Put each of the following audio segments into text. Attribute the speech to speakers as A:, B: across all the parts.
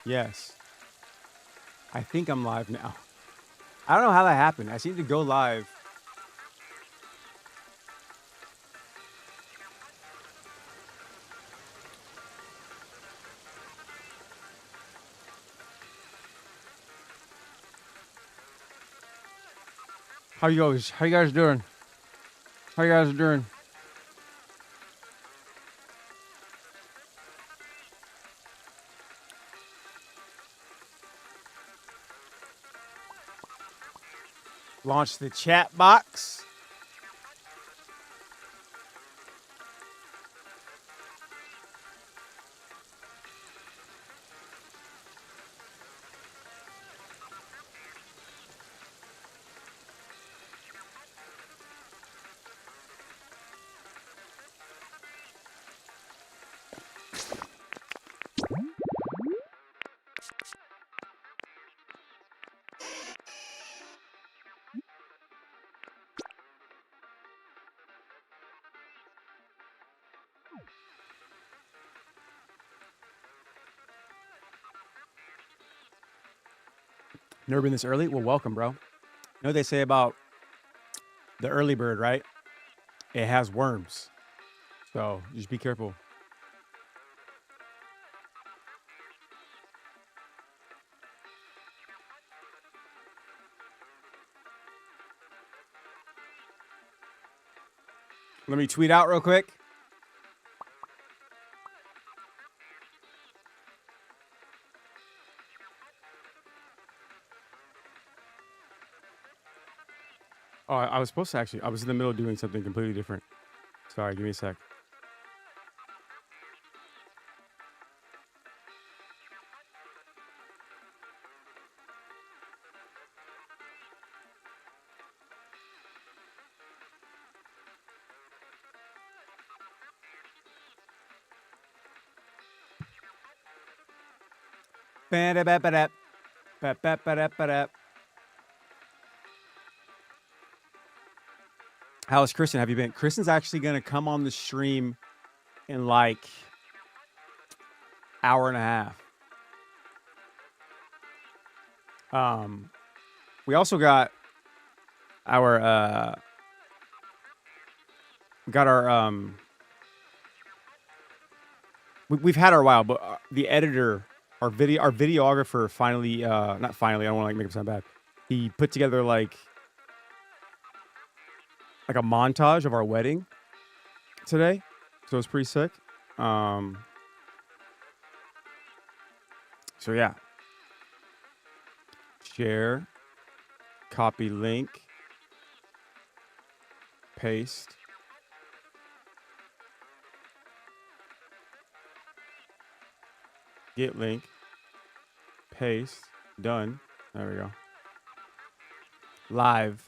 A: Yes. I think I'm live now. I don't know how that happened. I seem to go live. How you guys? How you guys doing? How you guys doing? Launch the chat box. Never been this early? Well, welcome, bro. You know what they say about the early bird, right? It has worms. So just be careful. Let me tweet out real quick. Oh, I was supposed to actually. I was in the middle of doing something completely different. Sorry, give me a sec. Ba-da-ba-ba-da. Ba-ba-ba-da-ba-da. How's Kristen? Have you been? Kristen's actually gonna come on the stream in like hour and a half. We also got our we've had our while, but the editor, our videographer finally, not finally, I don't want to like make him sound bad. He put together like a montage of our wedding today, so it's pretty sick. So yeah, share, copy link, paste. Get link, paste, done. There we go. Live.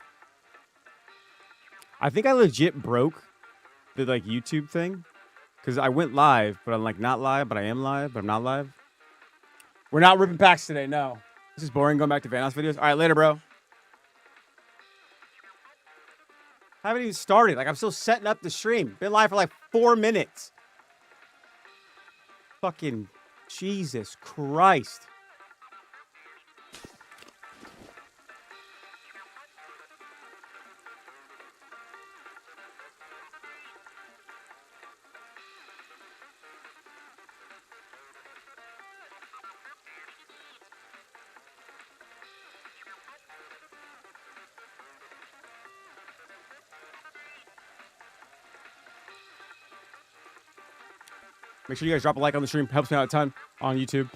A: I think I legit broke the like YouTube thing because I went live, but I'm like not live, but I am live, but I'm not live. We're not ripping packs today. No, this is boring. Going back to Vanos videos. All right, later, bro. I haven't even started. Like I'm still setting up the stream. Been live for like 4 minutes. Fucking Jesus Christ. Make sure you guys drop a like on the stream. Helps me out a ton on YouTube.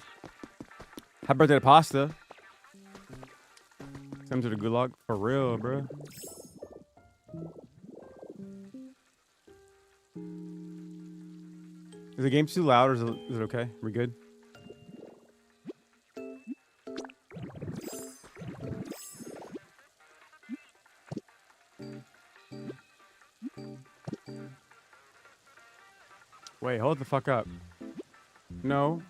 A: Happy birthday to Pasta. Send him to the gulag. For real, bro. Is the game too loud or is it okay? We good? Wait, hold the fuck up. No.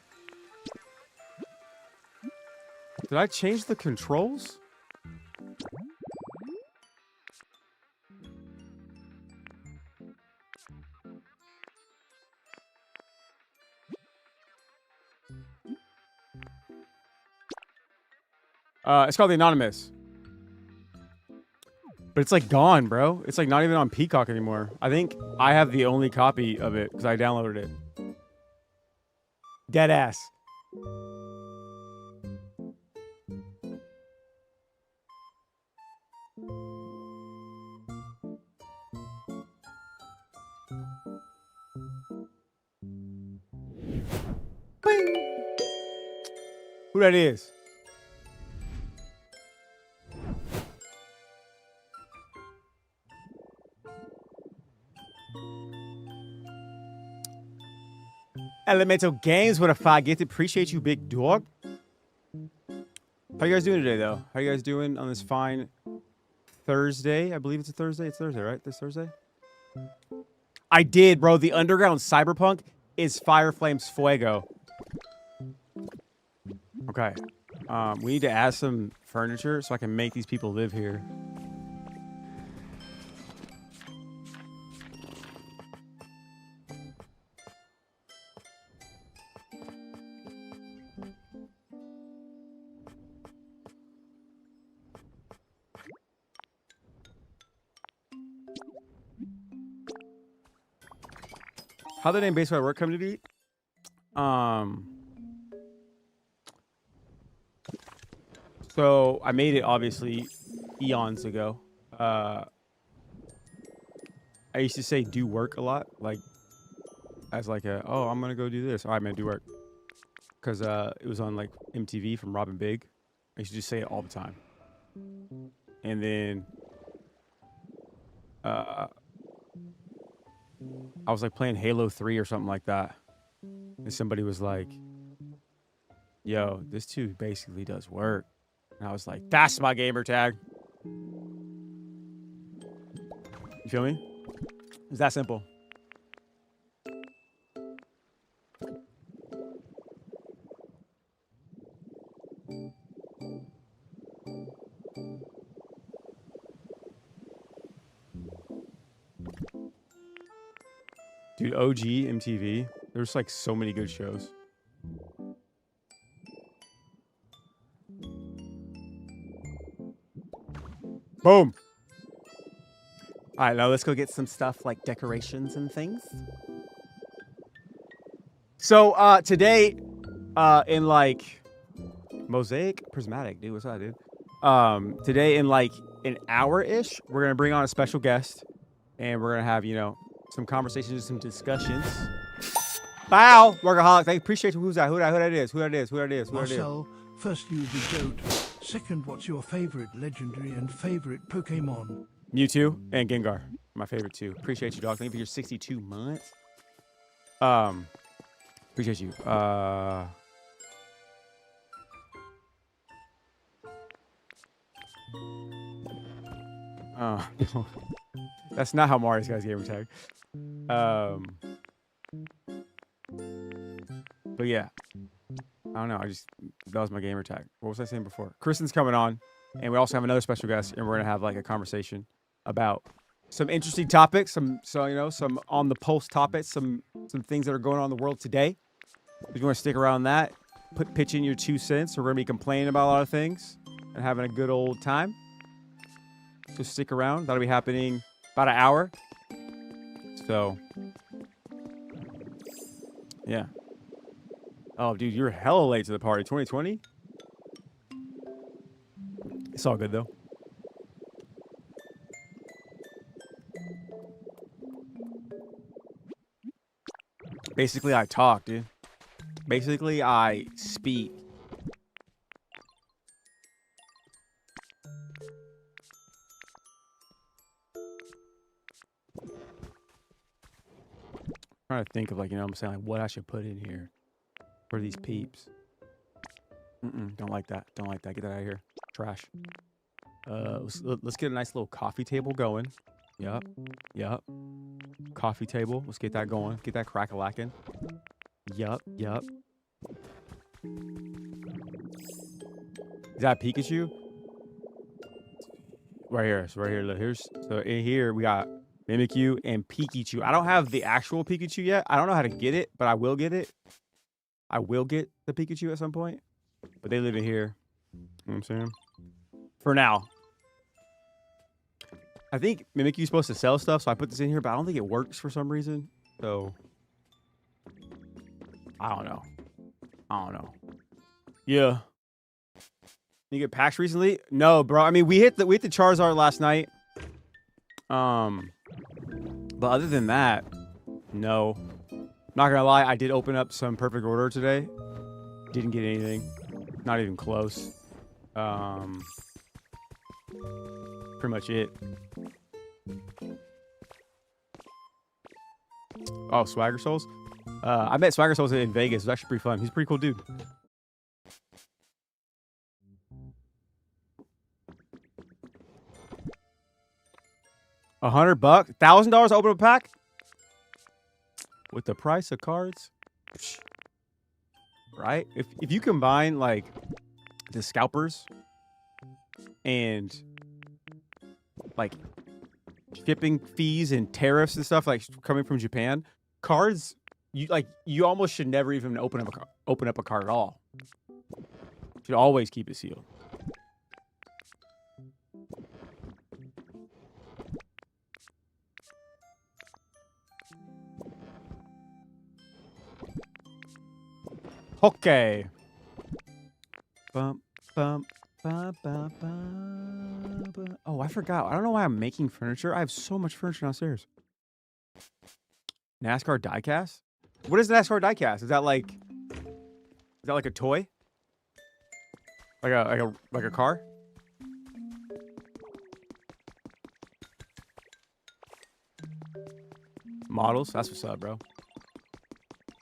A: Did I change the controls? It's called The Anonymous. But it's like gone, bro. It's like not even on Peacock anymore. I think I have the only copy of it because I downloaded it. Dead ass. Bing. Who that is? Elemental Games with a 5 gifted. Appreciate you, big dog. How you guys doing today, though? How you guys doing on this fine Thursday? I believe it's a Thursday. It's Thursday, right? This Thursday? I did, bro. The Underground Cyberpunk is Fire Flames Fuego. Okay. We need to add some furniture so I can make these people live here. How did the name BasicallyIDoWrk come to be? So I made it obviously eons ago. I used to say do work a lot, like as like a, oh, I'm gonna go do this. All right, man, do work. Because it was on like MTV from Robin Big. I used to just say it all the time. And then I was like playing Halo 3 or something like that. And somebody was like, yo, this too basically does work. And I was like, that's my gamer tag. You feel me? It's that simple. Dude, OG MTV. There's like so many good shows. Boom. All right, now let's go get some stuff like decorations and things. So today, in like Mosaic Prismatic, dude, what's that, dude? Today in like an hour-ish, we're gonna bring on a special guest, and we're gonna have, you know, some conversations, some discussions. Bow, workaholic. Thank you. Appreciate you. Who's that? Who that is?
B: Marcel, first you the goat. Second, what's your favorite legendary and favorite Pokemon?
A: Mewtwo and Gengar, my favorite two. Appreciate you, dog. Thank you for your 62 months. Appreciate you. That's not how Mario's guy's gamer tag. But yeah, I don't know. That was my gamer tag. What was I saying before? Kristen's coming on, and we also have another special guest, and we're gonna have like a conversation about some interesting topics, some on the pulse topics, some things that are going on in the world today. If you want to stick around that, pitch in your 2 cents. We're gonna be complaining about a lot of things and having a good old time. So stick around. That'll be happening about an hour. So yeah. Oh, dude, you're hella late to the party. 2020? It's all good, though. Basically, I talk, dude. Basically, I speak. I'm trying to think of, like, you know what I'm saying, like, what I should put in here for these peeps. Don't like that. Don't like that. Get that out of here. Trash. Let's get a nice little coffee table going. Yup. Coffee table. Let's get that going. Get that crack-a-lacking. Yup. Is that Pikachu? Right here. So right here. Look, so in here we got Mimikyu and Pikachu. I don't have the actual Pikachu yet. I don't know how to get it, but I will get it. I will get the Pikachu at some point. But they live in here. know what I'm saying? For now. I think Mimikyu's supposed to sell stuff, so I put this in here, but I don't think it works for some reason. So, I don't know. Yeah. You get packs recently? No, bro. I mean, we hit the Charizard last night. But other than that, no. Not gonna lie, I did open up some Perfect Order today. Didn't get anything. Not even close. Pretty much it. Oh, Swagger Souls? I met Swagger Souls in Vegas. It was actually pretty fun. He's a pretty cool dude. $100? $1,000 to open a pack? With the price of cards? Right? If you combine, like, the scalpers and, like, shipping fees and tariffs and stuff, like, coming from Japan, cards, you almost should never even open up a card at all. You should always keep it sealed. Okay. Bum, bum, ba, ba, ba, ba. Oh, I forgot. I don't know why I'm making furniture. I have so much furniture downstairs. NASCAR diecast? What is NASCAR diecast? Is that like a toy? Like a car? Models? That's what's up, bro.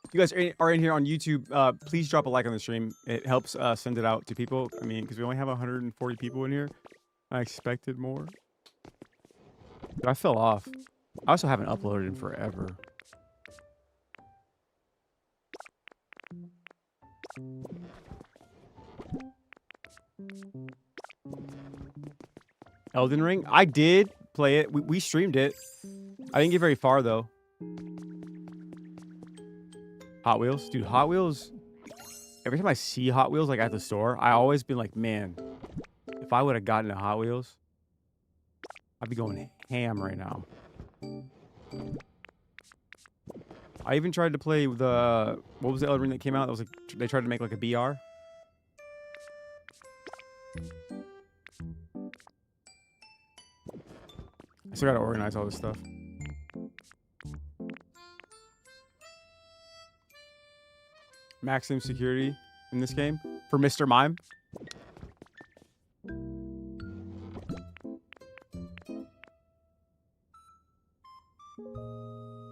A: If you guys are in here on YouTube, please drop a like on the stream. It helps send it out to people. I mean, because we only have 140 people in here. I expected more. But I fell off. I also haven't uploaded in forever. Elden Ring? I did play it. We streamed it. I didn't get very far, though. Hot Wheels? Dude, Hot Wheels... Every time I see Hot Wheels, like, at the store, I always been like, man, if I would have gotten a Hot Wheels, I'd be going ham right now. I even tried to play the... What was the Elden Ring that came out? That was like... They tried to make, like, a BR. I still gotta organize all this stuff. Maximum security in this game for Mr. Mime.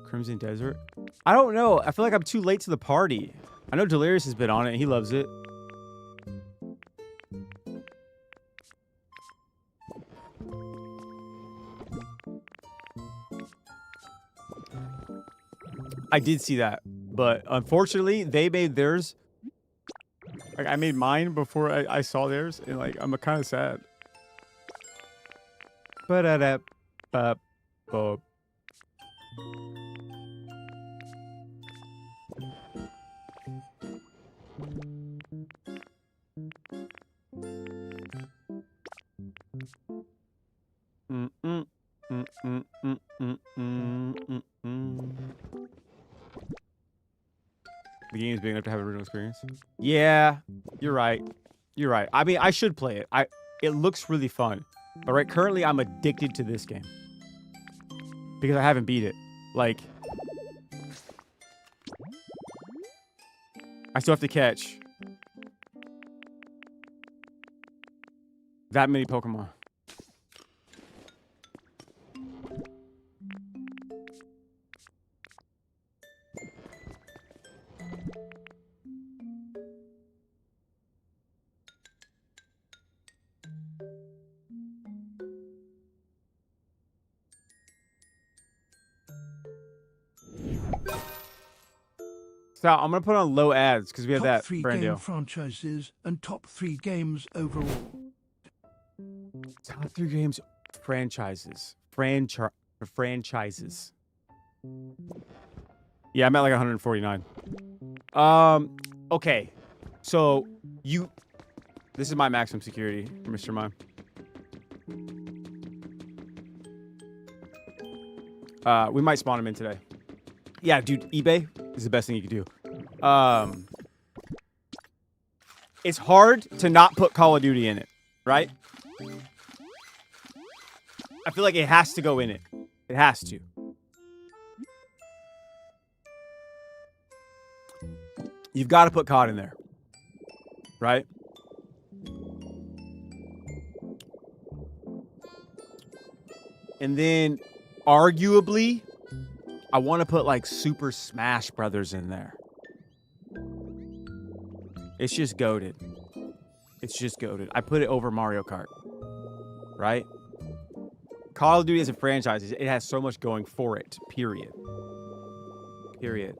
A: Crimson Desert. I don't know. I feel like I'm too late to the party. I know Delirious has been on it and he loves it. I did see that, but unfortunately, they made theirs. Like, I made mine before I saw theirs, and like, I'm kind of sad. The game is big enough to have an original experience. Yeah, you're right. You're right. I mean, I should play it. It looks really fun. But right, currently I'm addicted to this game. Because I haven't beat it. Like, I still have to catch that many Pokemon. So I'm gonna put on low ads because we have
B: Top
A: that
B: 3
A: brand
B: game
A: deal.
B: franchises and top 3 games overall.
A: Top 3 games franchises. Franchises. Yeah, I'm at like 149. Okay. So This is my maximum security, Mr. Mime. We might spawn him in today. Yeah, dude, eBay is the best thing you can do. It's hard to not put Call of Duty in it, right? I feel like it has to go in it. It has to. You've got to put COD in there, right? And then, arguably, I want to put like Super Smash Brothers in there. It's just goated. It's just goated. I put it over Mario Kart, right? Call of Duty as a franchise, it has so much going for it. Period. Period.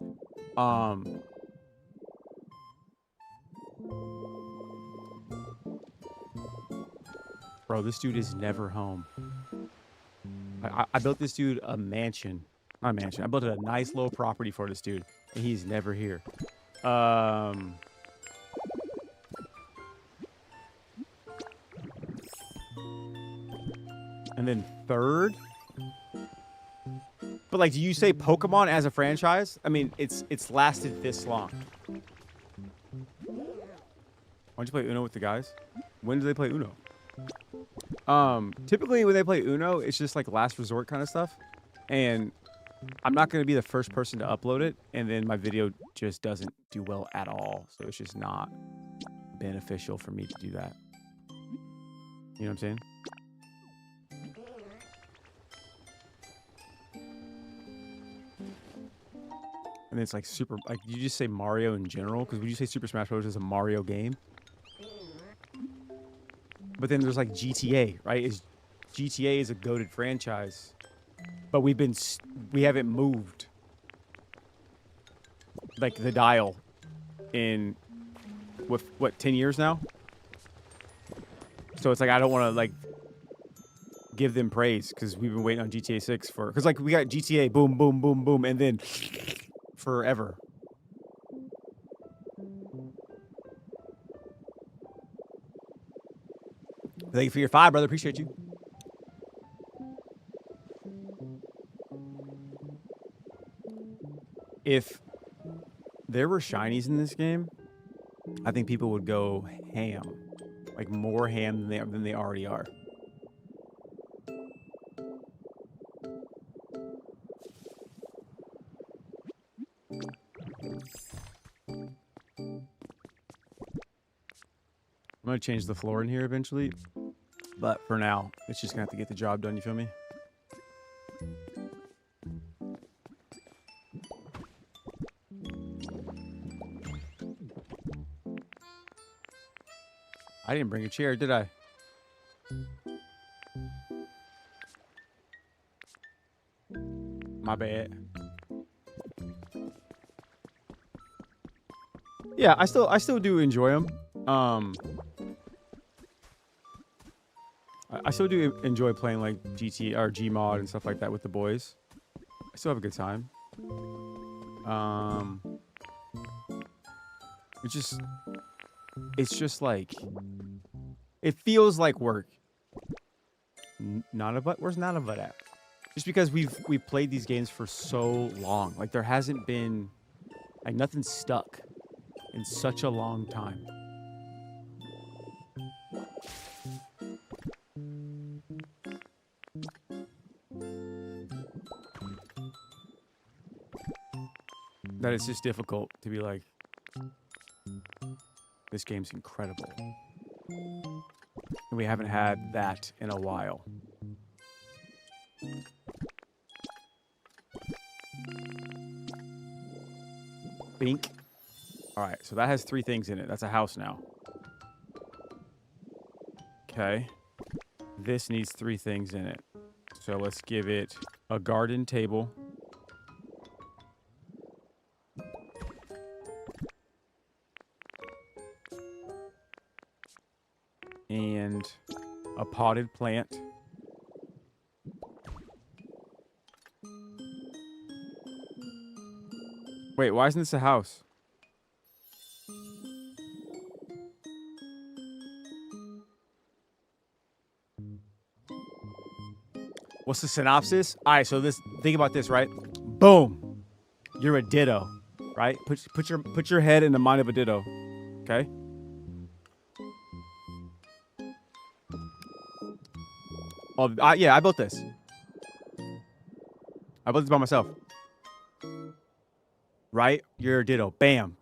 A: Bro, this dude is never home. I built this dude a mansion. Not a mansion. I built a nice little property for this dude, and he's never here. And then third. But like, do you say Pokemon as a franchise? I mean, it's lasted this long. Why don't you play Uno with the guys? When do they play Uno? Typically when they play Uno, it's just like last resort kind of stuff. And I'm not going to be the first person to upload it. And then my video just doesn't do well at all. So it's just not beneficial for me to do that. You know what I'm saying? And it's like super, like, you just say Mario in general? Because would you say Super Smash Bros. Is a Mario game? But then there's like GTA, right? GTA is a goated franchise, but we haven't moved like the dial in what 10 years now. So it's like I don't want to like give them praise because we've been waiting on GTA 6 because like we got GTA boom boom boom boom and then forever. Thank you for your 5, brother. Appreciate you. If there were shinies in this game, I think people would go ham. Like more ham than they already are. I'm going to change the floor in here eventually. But for now, it's just going to have to get the job done. You feel me? I didn't bring a chair, did I? My bad. Yeah, I still do enjoy them. I still do enjoy playing like GT or Gmod and stuff like that with the boys. I still have a good time. It's just like it feels like work. Where's Nanavat at? Just because we've played these games for so long. Like there hasn't been like nothing stuck in such a long time. That it's just difficult to be like, this game's incredible. And we haven't had that in a while. Bink. All right, so that has 3 things in it. That's a house now. Okay. This needs 3 things in it. So let's give it a garden table. And a potted plant. Wait, why isn't this a house? What's the synopsis? All right, so think about this, right? Boom. You're a ditto, right? Put your head in the mind of a ditto. Okay? Oh, yeah, I built this. I built this by myself. Right? You're a ditto. Bam.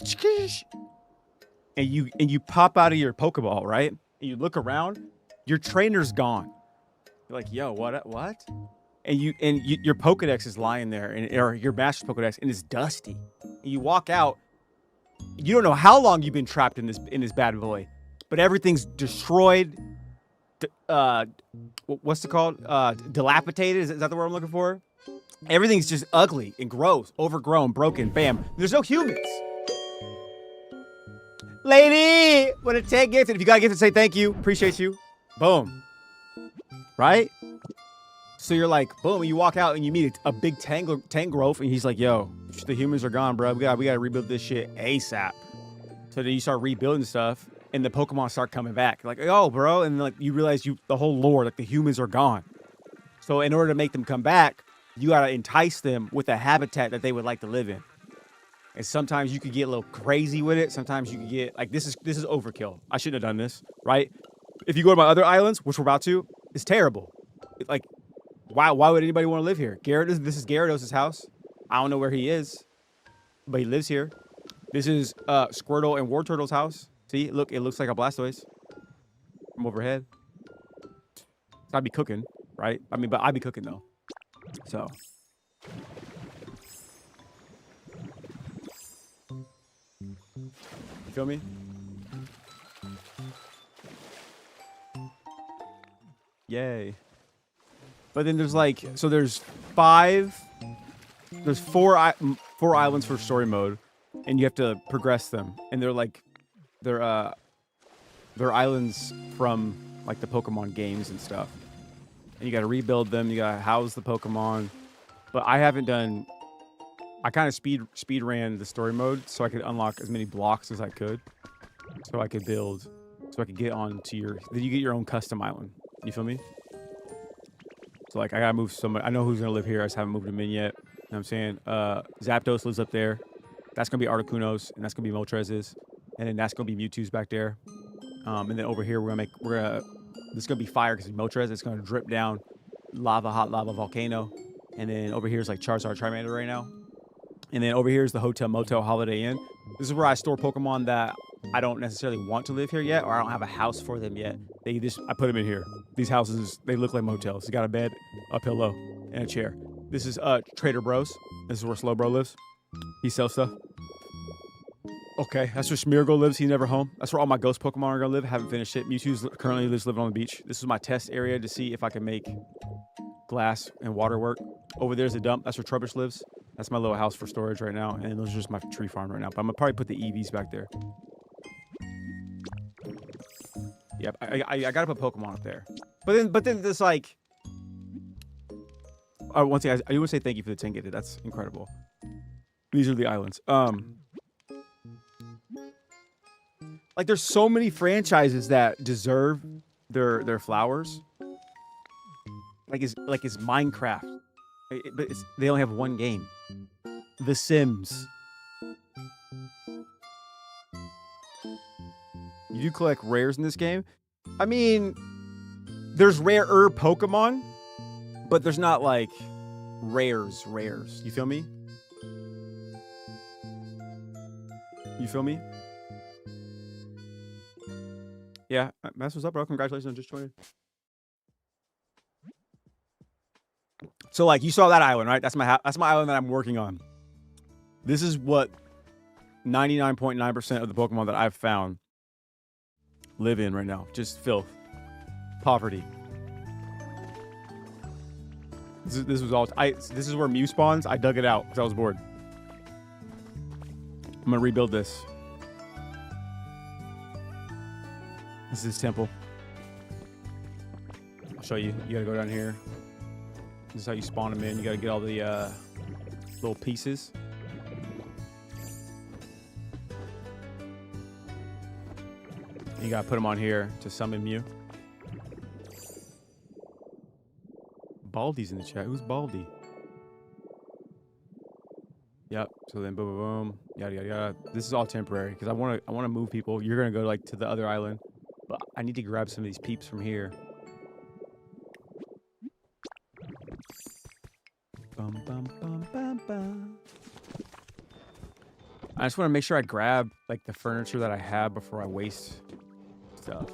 A: And you pop out of your Pokeball, right? And you look around, your trainer's gone. You're like, yo, what? And your Pokedex is lying there, or your Master's Pokedex, and it's dusty. And you walk out, you don't know how long you've been trapped in this bad boy, but everything's destroyed. What's it called? Dilapidated. Is that the word I'm looking for? Everything's just ugly and gross, overgrown, broken. Bam. There's no humans. Lady, what a 10 gifted. If you got a gift to say thank you, appreciate you. Boom. Right? So you're like, boom, and you walk out and you meet a big Tangrowth, and he's like, yo, the humans are gone, bro. We gotta rebuild this shit ASAP. So then you start rebuilding stuff, and the Pokemon start coming back. Like, oh, bro, and like you realize the whole lore, like the humans are gone. So in order to make them come back, you gotta entice them with a habitat that they would like to live in. And sometimes you could get a little crazy with it. Sometimes you could get like this is overkill. I shouldn't have done this, right? If you go to my other islands, which we're about to, it's terrible. Like, why would anybody want to live here? This is Gyarados' house. I don't know where he is, but he lives here. This is Squirtle and Wartortle's house. See, look, it looks like a Blastoise from overhead. So I'd be cooking, right? I mean, but I'd be cooking though. So. You feel me? Yay. But then there's like, so there's four islands for story mode, and you have to progress them. And they're islands from like the Pokemon games and stuff. And you got to rebuild them. You got to house the Pokemon. But I haven't done. I kind of speed ran the story mode so I could unlock as many blocks as I could, so I could build, so I could get on to then you get your own custom island. You feel me? So like I gotta move somebody. I know who's gonna live here. I just haven't moved him in yet. You know what I'm saying? Zapdos lives up there. That's gonna be Articuno's, and that's gonna be Moltres', and then that's gonna be Mewtwo's back there. And then over here this is gonna be fire because it's Moltres. It's gonna drip down hot lava volcano. And then over here is like Charizard, Charmander right now. And then over here is the Hotel Motel Holiday Inn. This is where I store Pokemon that I don't necessarily want to live here yet, or I don't have a house for them yet. I put them in here. These houses, they look like motels. You got a bed, a pillow, and a chair. This is Trader Bros. This is where Slow Bro lives. He sells stuff. Okay, that's where Smeargle lives. He's never home. That's where all my ghost Pokemon are gonna live. Haven't finished it. Mewtwo's currently living on the beach. This is my test area to see if I can make glass and water work. Over there's a dump. That's where Trubbish lives. That's my little house for storage right now, and those are just my tree farm right now. But I'm gonna probably put the EVs back there. Yep, I gotta put Pokemon up there. But then there's like, one thing I do want to say thank you for the 10 gifted. That's incredible. These are the islands. Like there's so many franchises that deserve their flowers. Like it's Minecraft, but they only have one game. The Sims. You do collect rares in this game. I mean, there's rarer Pokemon, but there's not like rares. You feel me? You feel me? Yeah, that's what's up, bro. Congratulations on just joining. So like you saw that island, right? That's my island that I'm working on. This is what 99.9% of the Pokemon that I've found live in right now. Just filth. Poverty. This was all this is where Mew spawns. I dug it out because I was bored. I'm gonna rebuild this. This is his temple. I'll show you. You gotta go down here. This is how you spawn them in. You gotta get all the little pieces. You gotta put them on here to summon Mew. Baldy's in the chat. Who's Baldy? Yep. So then boom, boom, boom. Yada, yada, yada. This is all temporary because I want to move people. You're going to go like to the other island. But I need to grab some of these peeps from here. Bum, bum, bum, bum, bum. I just want to make sure I grab like the furniture that I have before I waste stuff.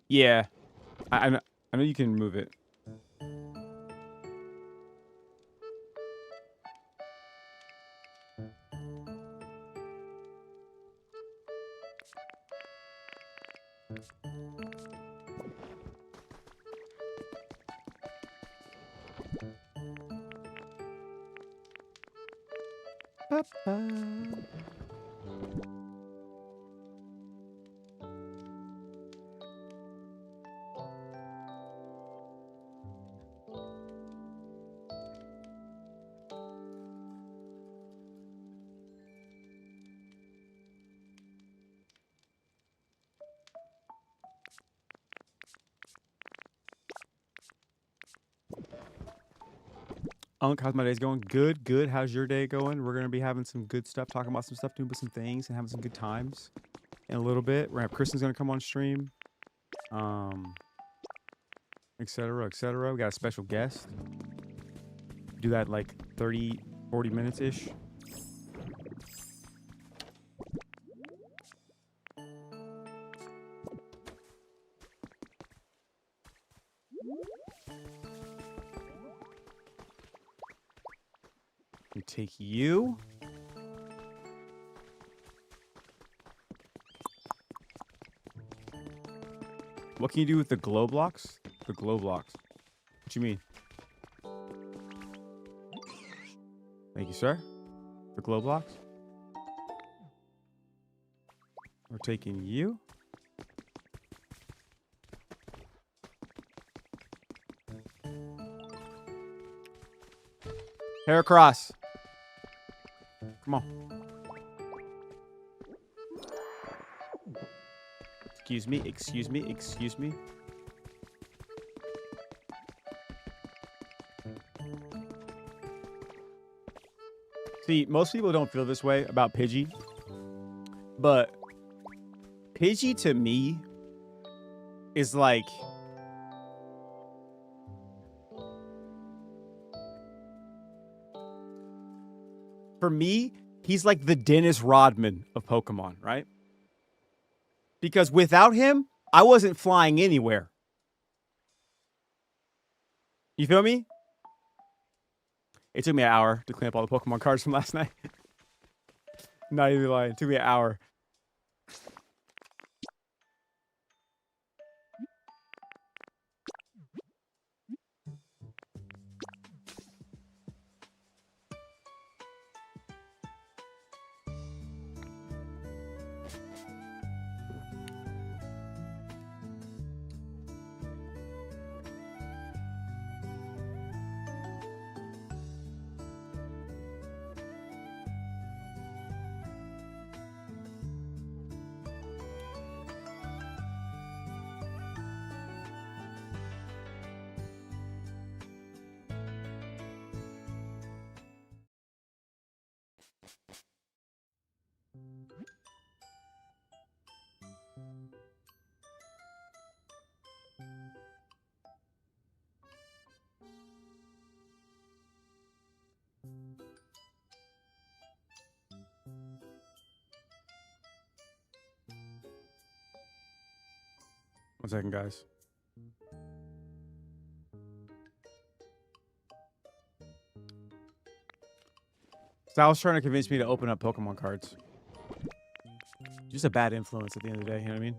A: Yeah. I know you can move it. Unc, how's my days going? Good, good. How's your day going? We're going to be having some good stuff, talking about some stuff, doing some things, and having some good times in a little bit. We're going to have Kristen's going to come on stream, et cetera, et cetera. We got a special guest. Do that like 30, 40 minutes-ish. Take you. What can you do with the glow blocks? The glow blocks. What you mean? Thank you, sir. The glow blocks. We're taking you. Hair across. Come on. Excuse me, excuse me, excuse me. See, most people don't feel this way about Pidgey, but Pidgey to me is like for me, he's like the Dennis Rodman of Pokemon, right? Because without him, I wasn't flying anywhere. You feel me? It took me an hour to clean up all the Pokemon cards from last night. Not even lying. It took me an hour. One second, guys. Sal's trying to convince me to open up Pokemon cards. Just a bad influence at the end of the day, you know what I mean?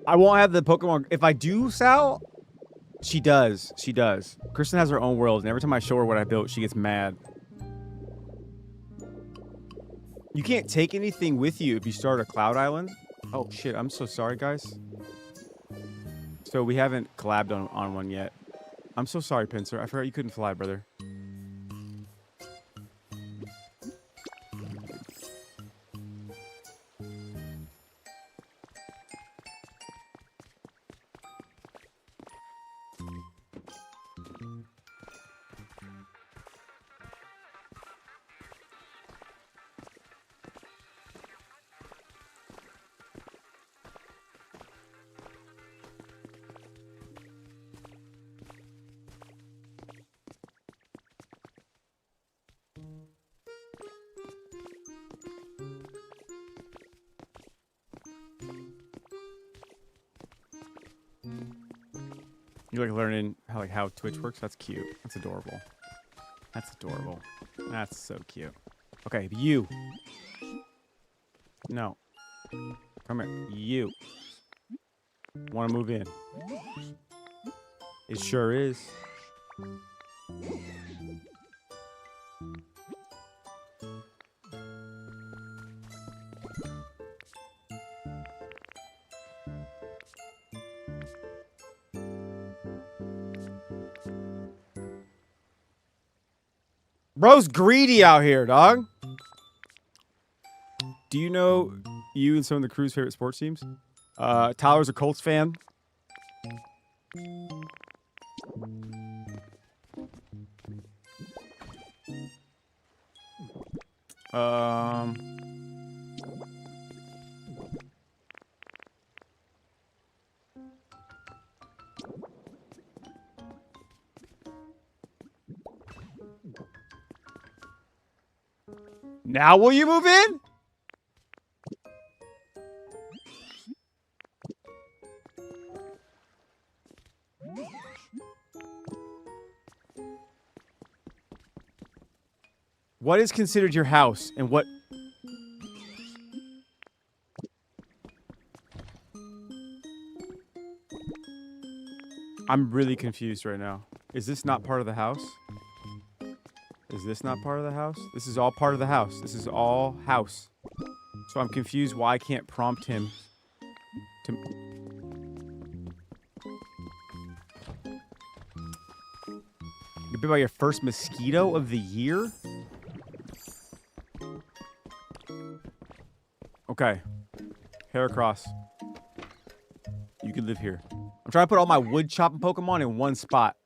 A: I won't have the Pokemon. If I do, Sal, She does. She does. Kristen has her own world, and every time I show her what I built, she gets mad. You can't take anything with you if you start a cloud island. Oh, shit. I'm so sorry, guys. So we haven't collabed on one yet. I'm so sorry, Pincer. I forgot you couldn't fly, brother. You like learning how Twitch works? That's cute. That's adorable. That's adorable. That's so cute. Okay, you. No. Come here. You. Want to move in? It sure is. Bro's greedy out here, dog. Do you know you and some of the crew's favorite sports teams? Tyler's a Colts fan. Now will you move in? What is considered your house and what? I'm really confused right now. Is this not part of the house? Is this not part of the house? This is all part of the house. This is all house. So I'm confused why I can't prompt him to... You bit by your first mosquito of the year? Okay. Hair across. You can live here. I'm trying to put all my wood chopping Pokemon in one spot.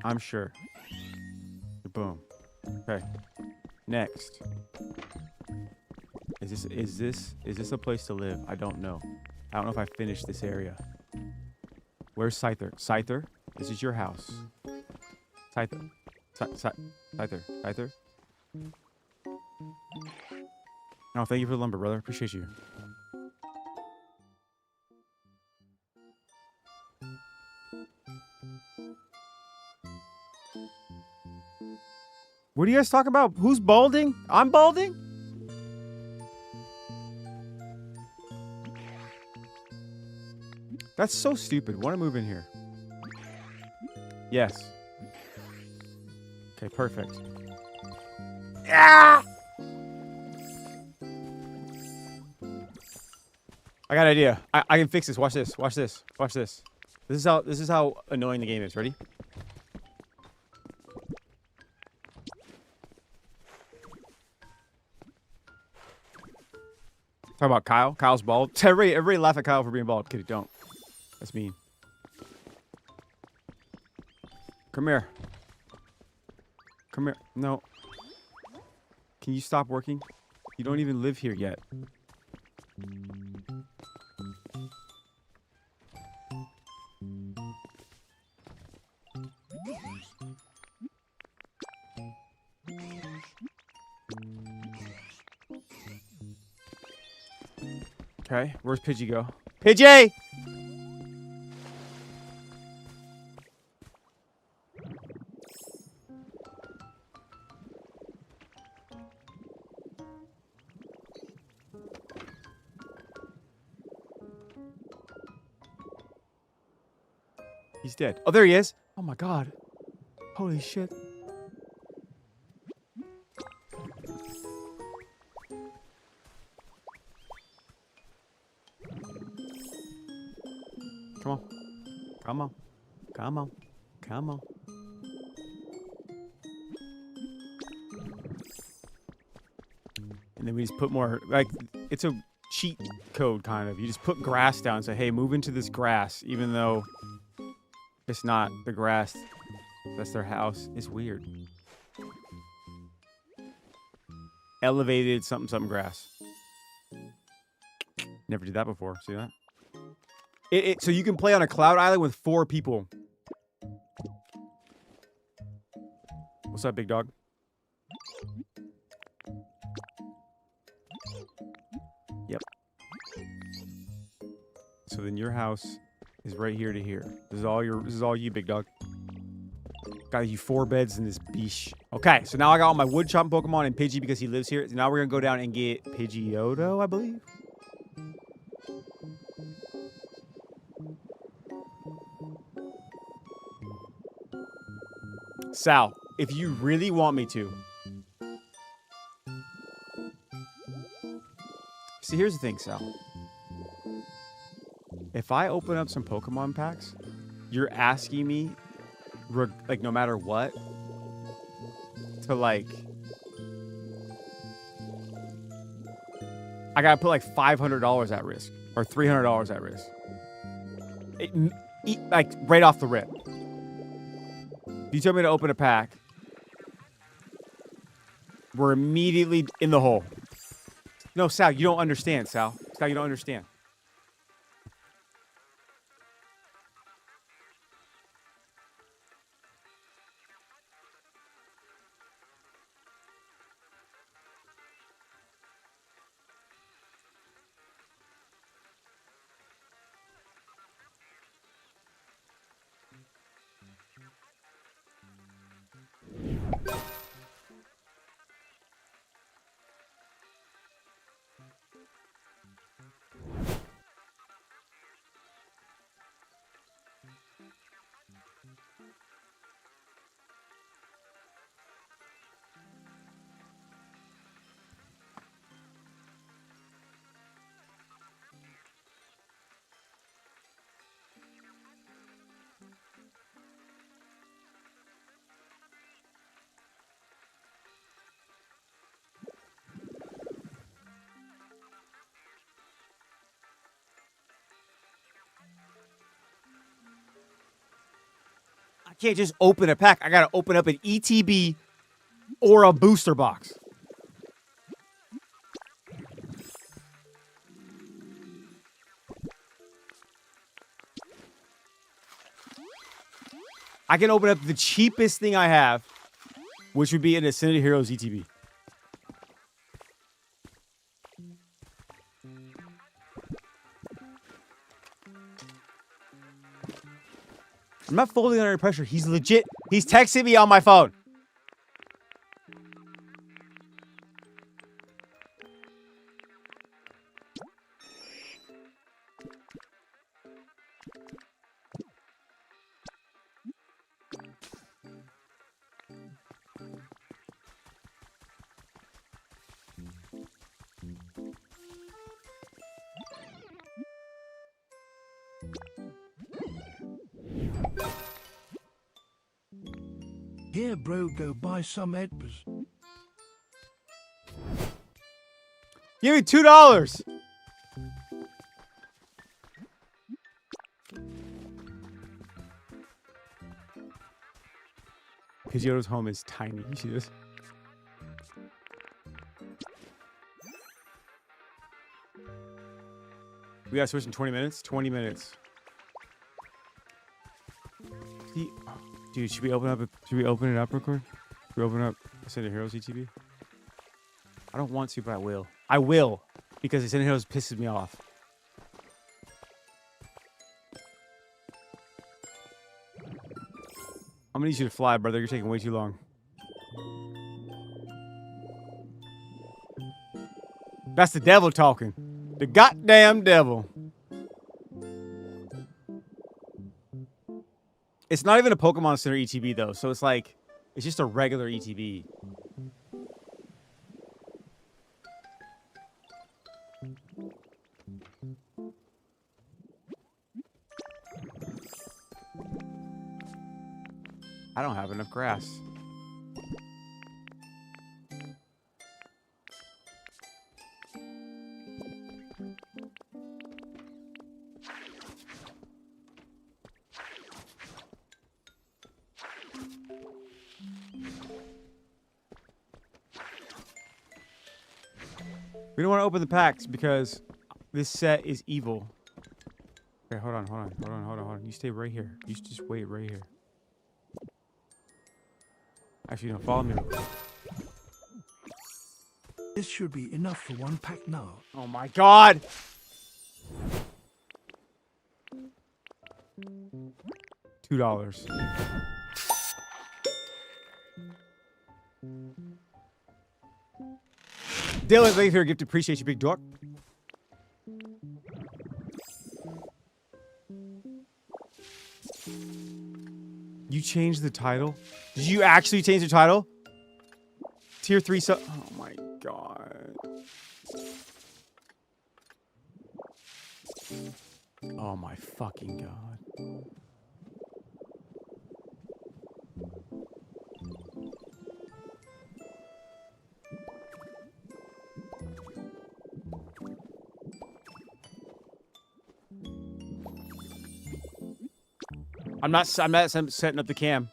A: I'm sure. Boom. Okay. Next. Is this a place to live? I don't know. I don't know if I finished this area. Where's Scyther? Scyther, this is your house. Scyther. Scyther. Oh, thank you for the lumber, brother. Appreciate you. What are you guys talking about? Who's balding? I'm balding? That's so stupid. Want to move in here? Yes. Okay, perfect. Ah! I got an idea. I can fix this. Watch this. Watch this. Watch this. This is how annoying the game is. Ready? Talk about Kyle. Kyle's bald. Everybody laugh at Kyle for being bald. Kiddie, don't. That's mean. Come here. Come here. No. Can you stop working? You don't even live here yet. Okay, where's Pidgey go? Pidgey! He's dead. Oh, there he is. Oh my god. Holy shit. Come on. Come on. Come on. Come on. And then we just put more, like, it's a cheat code kind of. You just put grass down and say, hey, move into this grass, even though it's not the grass. That's their house. It's weird. Elevated something something grass. Never did that before. See that? So you can play on a cloud island with 4 people. What's up, big dog? Yep. So then your house is right here to here. This is all you, big dog. Got you 4 beds in this beach. Okay, so now I got all my wood chopping Pokemon and Pidgey because he lives here. So now we're gonna go down and get Pidgeotto, I believe. Sal, if you really want me to. See, here's the thing, Sal. If I open up some Pokemon packs, you're asking me, like, no matter what, to, like... I gotta put, like, $500 at risk. Or $300 at risk. Like, right off the rip. If you tell me to open a pack, we're immediately in the hole. No, Sal, you don't understand, Sal. Sal, you don't understand. I can't just open a pack. I gotta open up an ETB or a booster box. I can open up the cheapest thing I have, which would be an Ascended Heroes ETB. I'm not folding under pressure. He's legit. He's texting me on my phone.
B: Here, bro, go buy some Edbers.
A: Give me $2. Pidgeotto's home is tiny. You see this? We gotta switch in 20 minutes? 20 minutes. See, dude, should we open it up real quick? Should we open up Ascended Heroes ETB? I don't want to, but I will. I will, because Ascended Heroes pisses me off. I'm gonna need you to fly, brother. You're taking way too long. That's the devil talking. The goddamn devil. It's not even a Pokemon Center ETB though, so it's like it's just a regular ETB. I don't have enough grass. We don't want to open the packs because this set is evil. Okay, hold on. You stay right here. You just wait right here. Actually, don't follow me.
B: This should be enough for one pack now.
A: Oh my god! $2. Dylan, thank you for your gift. Appreciate you, big dog. You changed the title? Did you actually change the title? Tier 3 sub. Oh my god. Oh my fucking god. I'm not setting up the cam.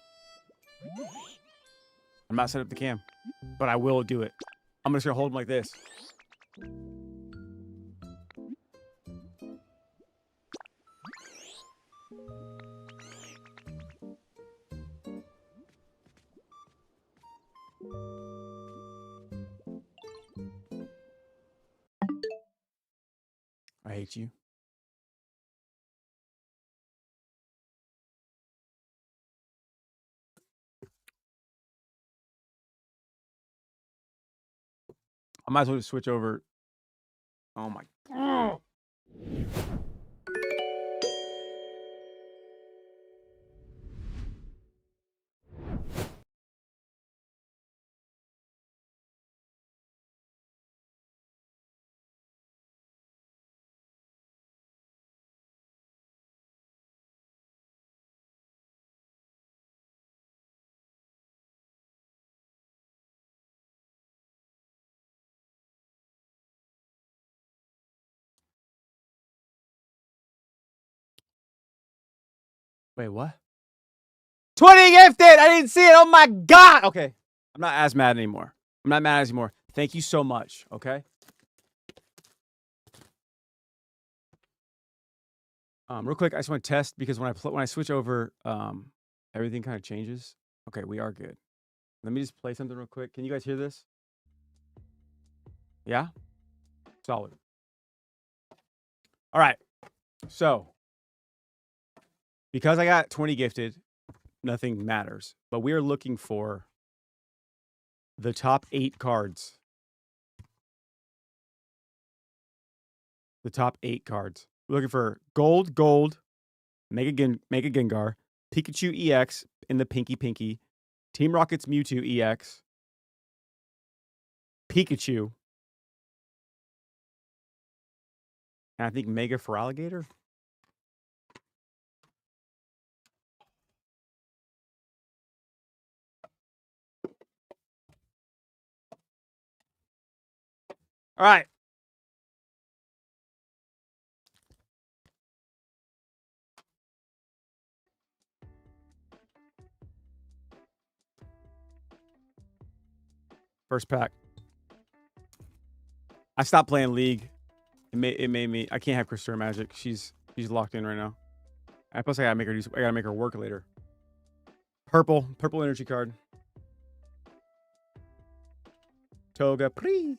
A: I'm not setting up the cam. But I will do it. I'm just gonna hold him like this. I hate you. I might as well just switch over. Oh my. Oh. Wait, what? 20 gifted! I didn't see it. Oh my god! Okay. I'm not as mad anymore. I'm not mad anymore. Thank you so much, okay? Real quick, I just want to test because when I switch over, everything kind of changes. Okay, we are good. Let me just play something real quick. Can you guys hear this? Yeah? Solid. All right. So, because I got 20 gifted, nothing matters. But we are looking for the top 8 cards. The top 8 cards. We're looking for gold, Mega Gengar, Pikachu EX in the Pinky, Team Rocket's Mewtwo EX, Pikachu, and I think Mega Feraligatr. All right. First pack. I stopped playing League. It made me. I can't have Crystal Magic. She's locked in right now. And plus, I gotta make her work later. Purple energy card. Toga, please.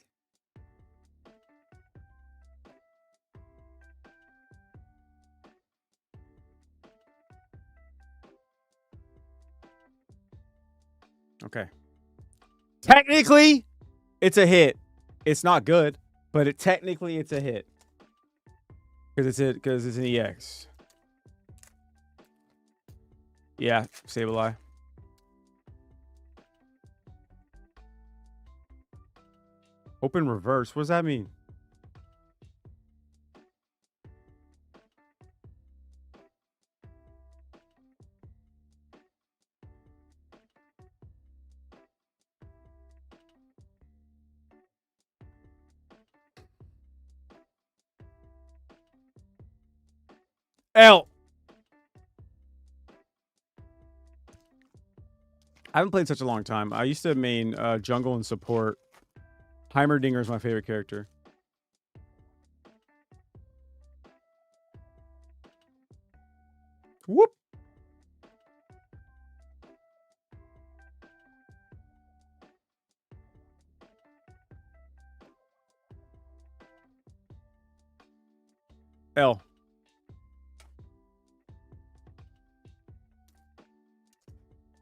A: Okay. Technically, it's a hit. It's not good, but technically it's a hit because it's an EX. Yeah, Sableye. Open reverse. What does that mean? L. I haven't played in such a long time. I used to main jungle and support. Heimerdinger is my favorite character. Whoop. L.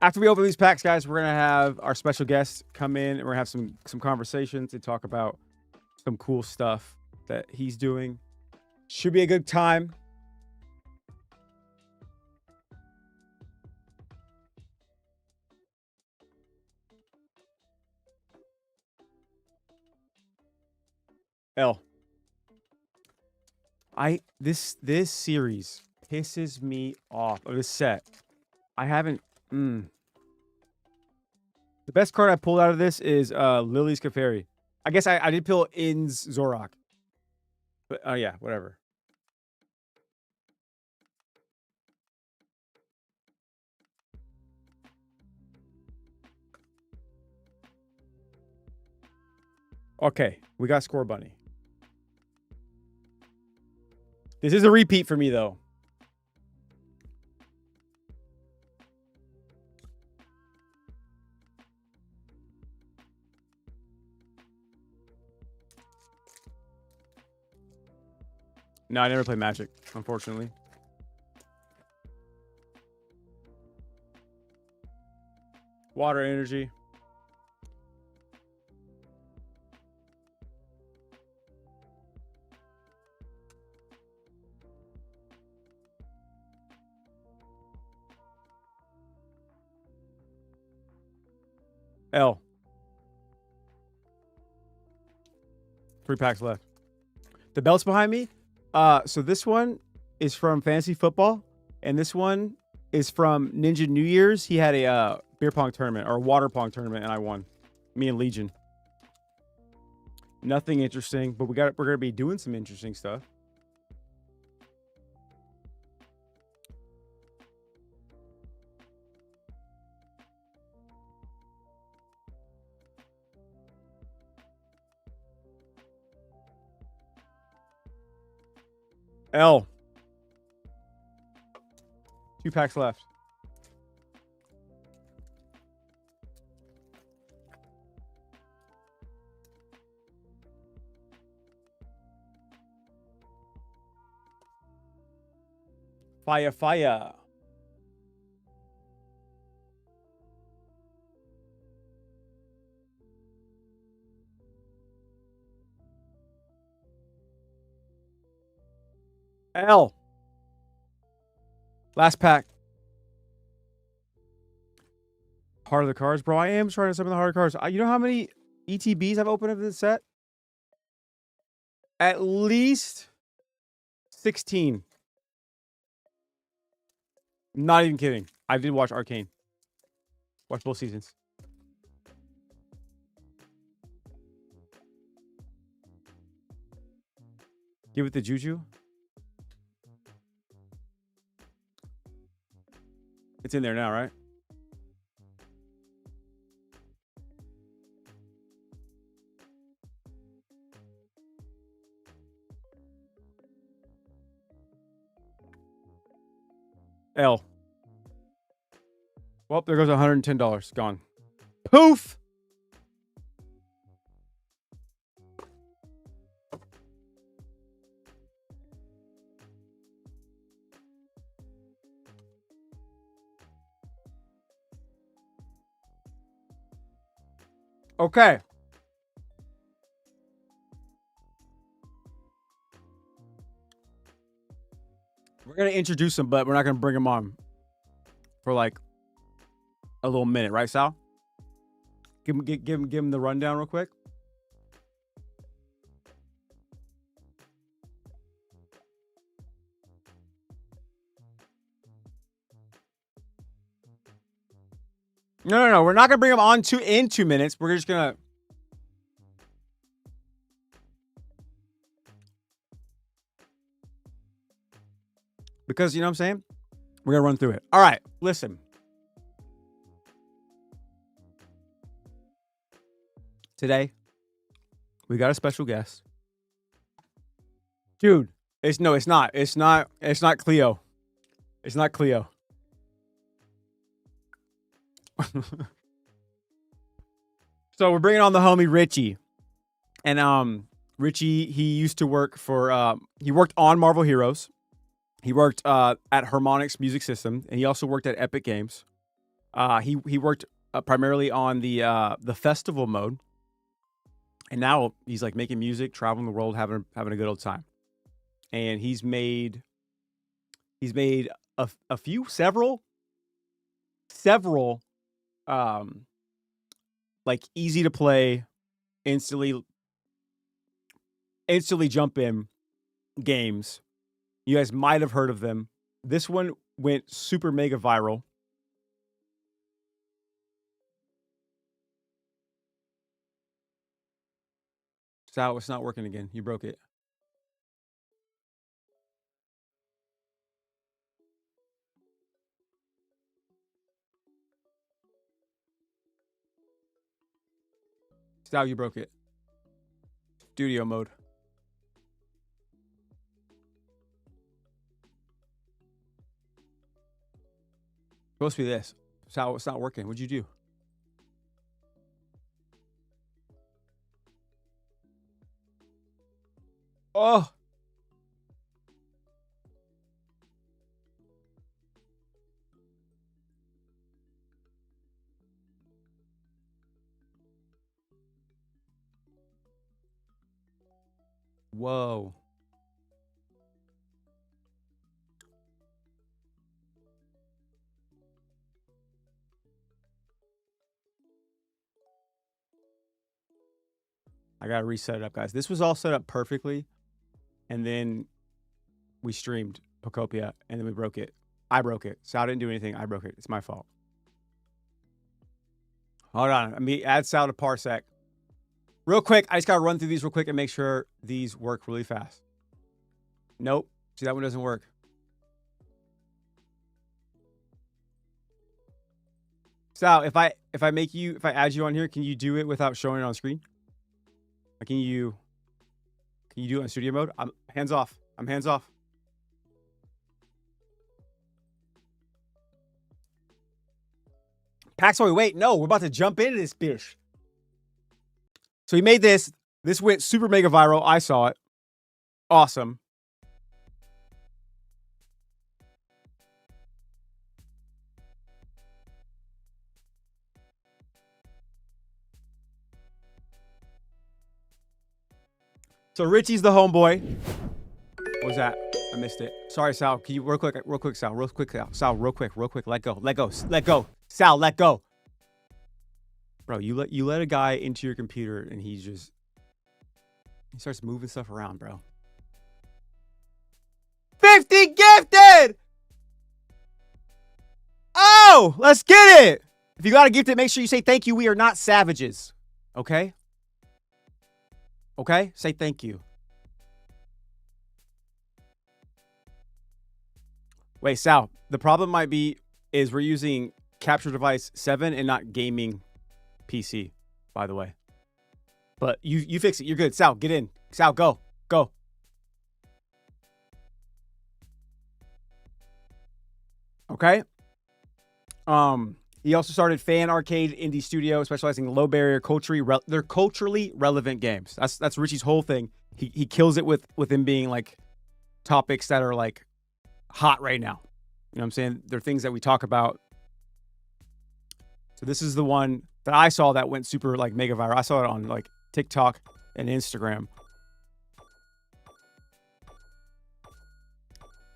A: After we open these packs, guys, we're gonna have our special guest come in, and we're gonna have some conversations and talk about some cool stuff that he's doing. Should be a good time. L. This series pisses me off. Of this set, I haven't. The best card I pulled out of this is Lily's Keferi. I guess I did pull In's Zorak. But yeah, whatever. Okay, we got Score Bunny. This is a repeat for me, though. No, I never played Magic, unfortunately. Water energy. L. 3 packs left. The belts behind me. So this one is from Fantasy Football, and this one is from Ninja New Year's. He had a beer pong tournament or water pong tournament, and I won. Me and Legion. Nothing interesting, but we're gonna be doing some interesting stuff. L. 2 packs left. Fire, fire. L. Last pack. Heart of the cards, bro. I am trying some of the hard cards. You know how many ETBs I've opened of this set? At least 16. Not even kidding. I did watch Arcane. Watch both seasons. Give it the Juju. It's in there now, right? L. Well, there goes $110. Gone. Poof! Okay. We're going to introduce them, but we're not going to bring them on. for like a little minute, right, Sal? Give him the rundown real quick. No. We're not gonna bring him on in 2 minutes. We're just gonna. Because you know what I'm saying? We're gonna run through it. All right, listen. Today, we got a special guest. Dude, it's not Cleo. It's not Cleo. So we're bringing on the homie Richie. And Richie, he used to work for he worked on Marvel Heroes. He worked at Harmonix Music System, and he also worked at Epic Games. He worked primarily on the festival mode. And now he's like making music, traveling the world, having a good old time. And he's made several like easy to play, instantly jump in games. You guys might have heard of them. This one went super mega viral. Sal, it's not working again. You broke it. Sal, you broke it. Studio mode. Supposed to be this. Sal, it's not working. What'd you do? Oh. Whoa. I gotta reset it up, guys. This was all set up perfectly. And then we streamed Pocopia, and then we broke it. I broke it. Sal didn't do anything. I broke it. It's my fault. Hold on. Let me add Sal to Parsec. Real quick, I just got to run through these real quick and make sure these work really fast. Nope. See, that one doesn't work. Sal, if I add you on here, can you do it without showing it on screen? Like, can you do it in studio mode? I'm hands off. I'm hands off. Paxoy, wait, no, we're about to jump into this bitch. So he made this. This went super mega viral. I saw it. Awesome. So Richie's the homeboy. What was that? I missed it. Sorry, Sal. Can you real quick, Sal, Sal, real quick. Let go. Sal, let go. Bro, you let a guy into your computer and he starts moving stuff around, bro. 50 gifted! Oh, let's get it. If you got a gifted, make sure you say thank you. We are not savages. Okay? Okay? Say thank you. Wait, Sal, the problem might be is we're using capture device 7 and not gaming PC, by the way. But you fix it. You're good. Sal, get in. Sal, go. Okay? He also started Fan Arcade Indie Studio, specializing in low barrier they're culturally relevant games. That's Richie's whole thing. He kills it with him being like topics that are like hot right now. You know what I'm saying? They're things that we talk about. So this is the one that I saw that went super like mega viral. I saw it on like TikTok and Instagram.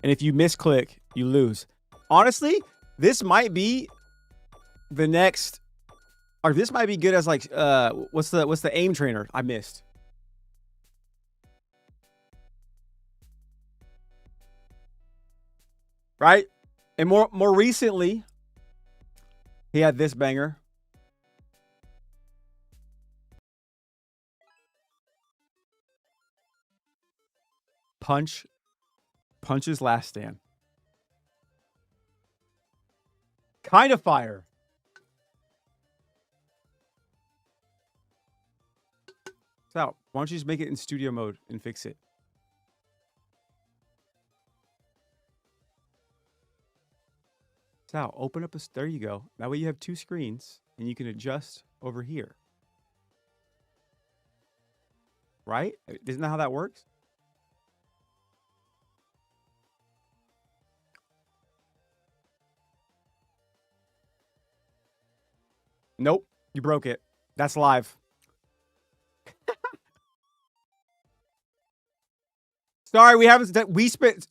A: And if you misclick, you lose. Honestly, This might be the next, or this might be good as like, what's the aim trainer I missed? Right? And more recently, he had this banger. Punch's Last Stand. Kind of fire. So, why don't you just make it in studio mode and fix it? So, open up there you go. That way you have 2 screens and you can adjust over here. Right? Isn't that how that works? Nope, you broke it. That's live. Sorry,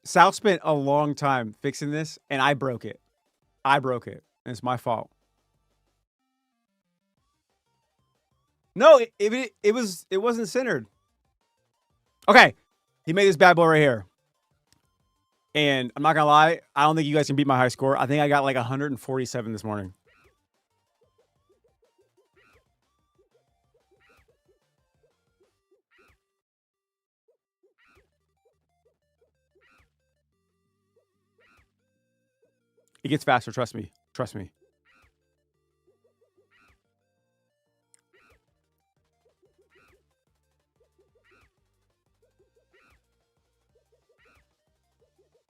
A: Sal spent a long time fixing this, and I broke it. And it's my fault. No, it wasn't centered. Okay, he made this bad boy right here. And I'm not gonna lie, I don't think you guys can beat my high score. I think I got like 147 this morning. It gets faster, trust me. Trust me.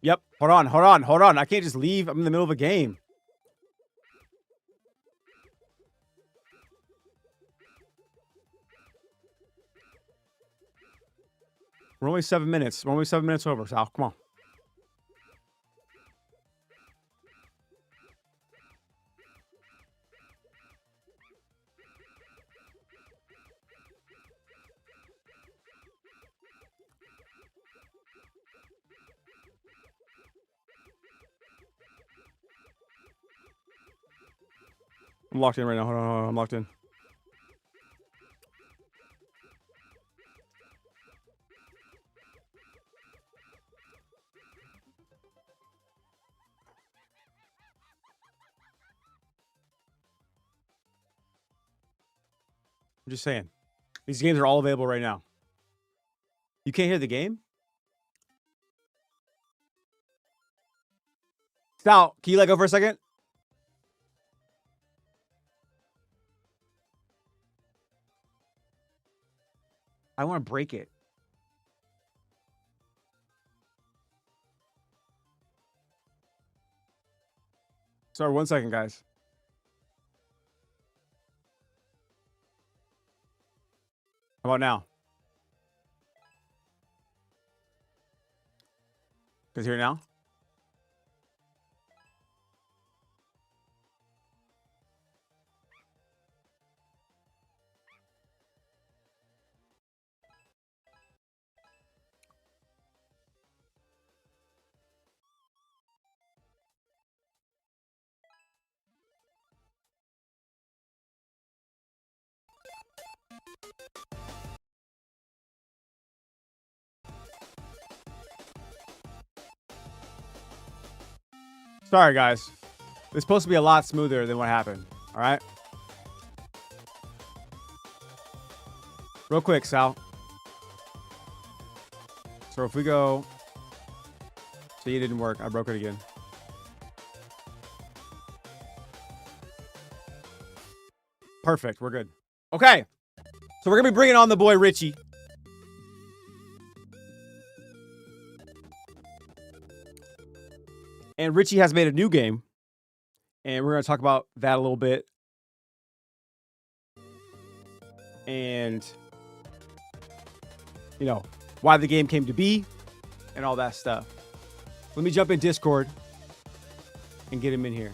A: Yep. Hold on. I can't just leave. I'm in the middle of a game. We're only 7 minutes. We're only 7 minutes over, Sal. Come on. I'm locked in right now. Hold on. I'm locked in. I'm just saying. These games are all available right now. You can't hear the game? Sal, can you let go for a second? I want to break it. Sorry, 1 second, guys. How about now? Guys hear it now? Sorry, guys. It's supposed to be a lot smoother than what happened. All right? Real quick, Sal. So if we go... See, it didn't work. I broke it again. Perfect. We're good. Okay. So we're going to be bringing on the boy Richie. And Richie has made a new game. And we're going to talk about that a little bit. And, you know, why the game came to be and all that stuff. Let me jump in Discord and get him in here.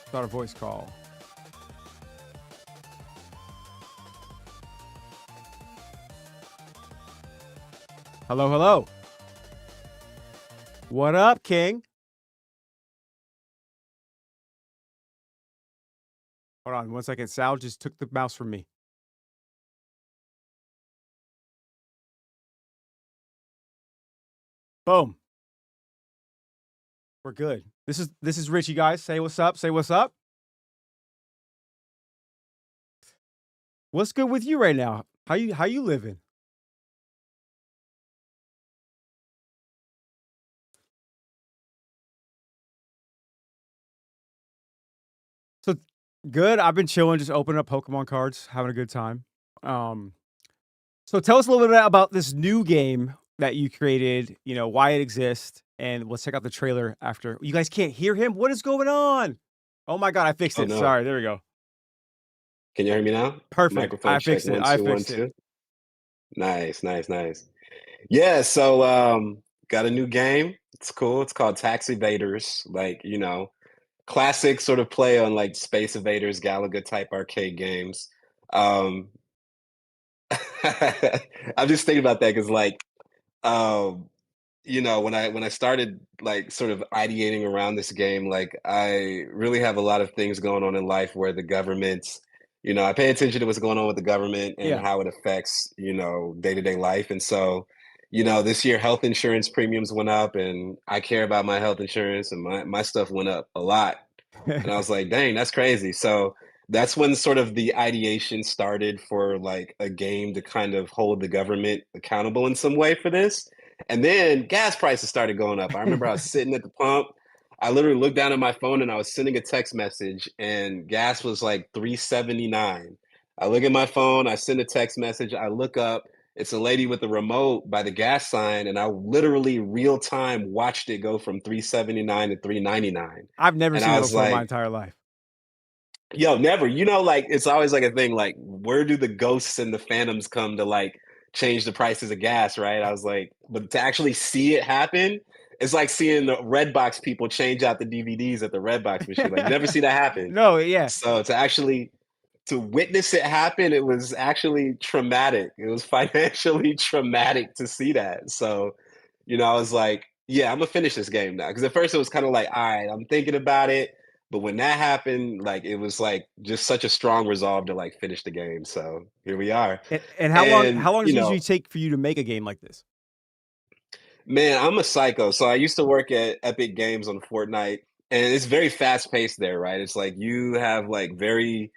A: Start a voice call. Hello, hello. What up, King? Hold on 1 second. Sal just took the mouse from me. Boom. We're good. This is Richie, guys. Say what's up. Say what's up. What's good with you right now? How you living? So good. I've been chilling, just opening up Pokemon cards, having a good time. So tell us a little bit about this new game that you created, you know, why it exists, and let's check out the trailer after. You guys can't hear him? What is going on? Oh my god, I fixed
C: Oh
A: it.
C: no.
A: Sorry, there we go.
C: Can you hear me now?
A: Perfect.
C: Microphone
A: I
C: check
A: fixed it.
C: one,
A: I
C: two, one,
A: fixed it.
C: two. Nice, nice, nice. Yeah, so got a new game. It's cool. It's called Taxevaders. Like, classic sort of play on like Space Invaders, Galaga type arcade games. Um I'm just thinking about that because um when I started like sort of ideating around this game, like I really have a lot of things going on in life where the government, I pay attention to what's going on with the government and
A: Yeah.
C: how it affects, day-to-day life. And so, this year health insurance premiums went up and I care about my health insurance and my stuff went up a lot. And I was like, dang, that's crazy. So that's when sort of the ideation started for like a game to kind of hold the government accountable in some way for this. And then gas prices started going up. I remember I was sitting at the pump. I literally looked down at my phone and I was sending a text message and gas was like 3.79. I look at my phone, I send a text message, I look up, it's a lady with a remote by the gas sign, and I literally real time watched it go from 3.79 to 3.99.
A: I've never
C: And
A: seen
C: I
A: that
C: was
A: before in my
C: like,
A: entire life.
C: yo, never. Like it's always like a thing. Like, where do the ghosts and the phantoms come to like change the prices of gas? Right? I was like, but to actually see it happen, it's like seeing the Redbox people change out the DVDs at the Redbox machine. Like, you never see that happen.
A: No, yeah.
C: So to witness it happen, it was actually traumatic. It was financially traumatic to see that. So, I was like, yeah, I'm gonna finish this game now. Because at first it was kind of like, all right, I'm thinking about it. But when that happened, like it was like just such a strong resolve to like finish the game. So here we are.
A: And
C: And
A: how long does it usually take for you to make a game like this?
C: man, I'm a psycho. So I used to work at Epic Games on Fortnite, and it's very fast paced there, right? It's like you have like very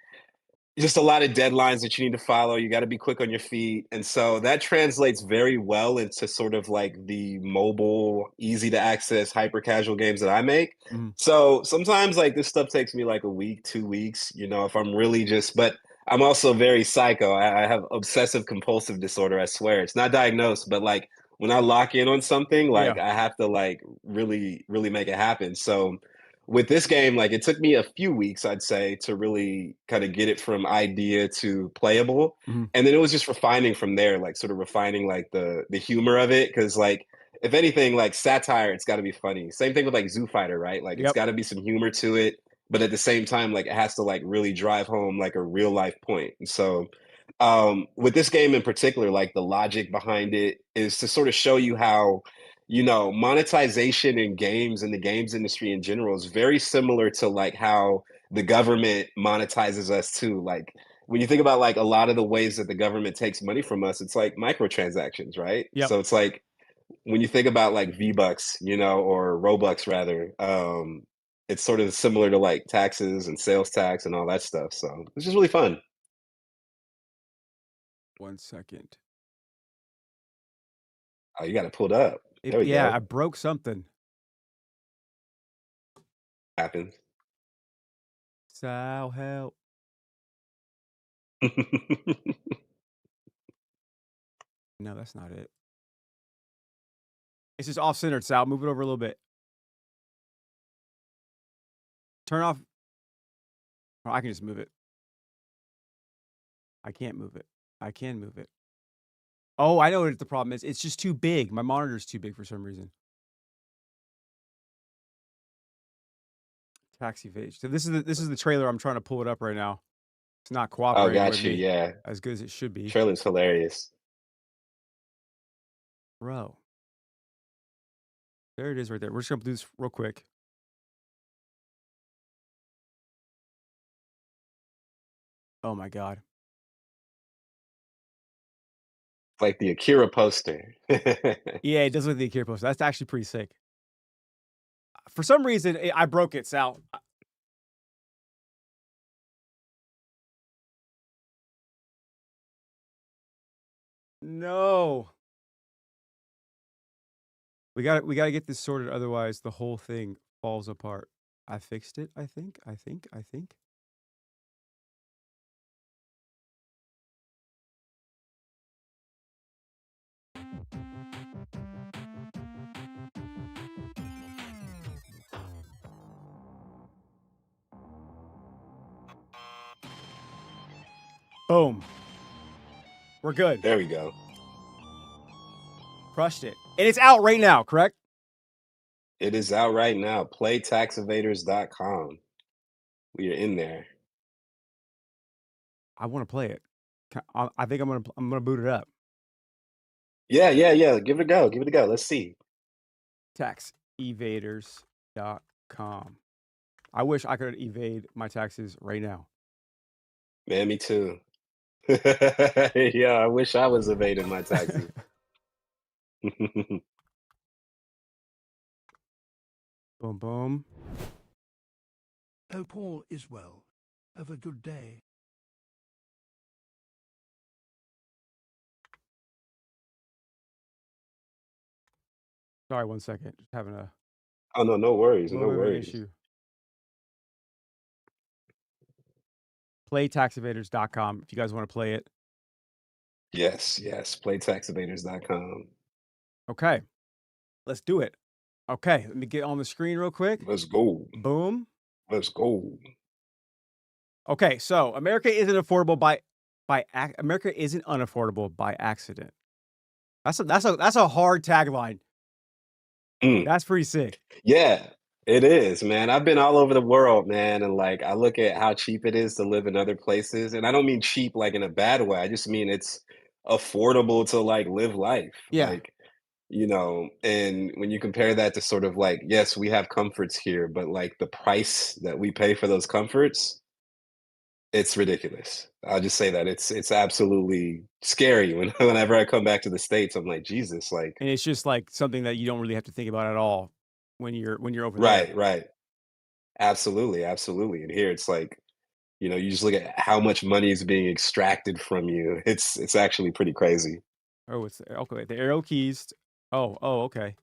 C: just a lot of deadlines that you need to follow. You got to be quick on your feet. And so that translates very well into sort of like the mobile, easy to access, hyper casual games that I make.
A: Mhm.
C: So sometimes like this stuff takes me like a week, 2 weeks, if I'm really but I'm also very psycho. I have obsessive compulsive disorder. I swear it's not diagnosed, but like when I lock in on something, like
A: Yeah.
C: I have to like really, really make it happen. So with this game, like it took me a few weeks, I'd say, to really kind of get it from idea to playable.
A: Mhm.
C: And then it was just refining from there, like sort of refining like the humor of it. Cause like if anything, like satire, it's gotta be funny. Same thing with like Zoo Fighter, right? Like it's
A: Yep.
C: gotta be some humor to it, but at the same time, like it has to like really drive home like a real life point. And so with this game in particular, like the logic behind it is to sort of show you how monetization in games and the games industry in general is very similar to like how the government monetizes us too. Like when you think about like a lot of the ways that the government takes money from us, it's like microtransactions, right?
A: Yep.
C: So it's like when you think about like V-Bucks, or Robux rather, it's sort of similar to like taxes and sales tax and all that stuff. So it's just really fun.
A: 1 second.
C: Oh, you got it pulled up. There we
A: Yeah, I
C: go.
A: broke something.
C: Happens.
A: Sal, help. No, that's not it. It's just off-centered, Sal. Move it over a little bit. Turn off. Oh, I can just move it. I can't move it. I can move it. Oh, I know what the problem is. It's just too big. My monitor's too big for some reason. Taxi Vage. So this is the trailer. I'm trying to pull it up right now. It's not
C: Oh,
A: cooperating with
C: got you.
A: me
C: Yeah.
A: as good as it should be.
C: Trailer's hilarious.
A: Bro. There it is right there. We're just going to do this real quick. Oh, my God.
C: Like the Akira poster.
A: Yeah, it does look like the Akira poster. That's actually pretty sick. For some reason, I broke it, Sal. No. We got to get this sorted, otherwise the whole thing falls apart. I fixed it, I think. Boom. We're good.
C: There we go.
A: Crushed it. And it's out right now, correct?
C: It is out right now. Play taxevaders.com. We are in there.
A: I want to play it. I think I'm gonna boot it up.
C: Yeah. Give it a go. Let's see.
A: Taxevaders.com. I wish I could evade my taxes right now.
C: Man, me too. Yeah, I wish I was evading my taxes.
A: Boom, boom.
B: Hope all is well. Have a good day.
A: Sorry, 1 second. Just having a
C: Oh no, no worries. No
A: little bit of an
C: worries.
A: issue. Play taxevaders.com if you guys want to play it.
C: Yes. Play taxevaders.com.
A: Okay. Let's do it. Okay, let me get on the screen real quick.
C: Let's go.
A: Boom.
C: Let's go.
A: Okay, so America isn't affordable America isn't unaffordable by accident. That's a hard tagline.
C: Mm.
A: That's pretty sick.
C: Yeah, it is, man. I've been all over the world, man, and like I look at how cheap it is to live in other places, and I don't mean cheap like in a bad way. I just mean it's affordable to like live life.
A: Yeah.
C: Like, and when you compare that to sort of like, yes, we have comforts here, but like the price that we pay for those comforts, it's ridiculous. I'll just say that it's absolutely scary whenever I come back to the States. I'm like, Jesus, like,
A: And it's just like something that you don't really have to think about at all when you're over there.
C: right. Absolutely. And here it's like, you just look at how much money is being extracted from you. It's actually pretty crazy.
A: Oh, it's okay. The arrow keys. Oh, okay.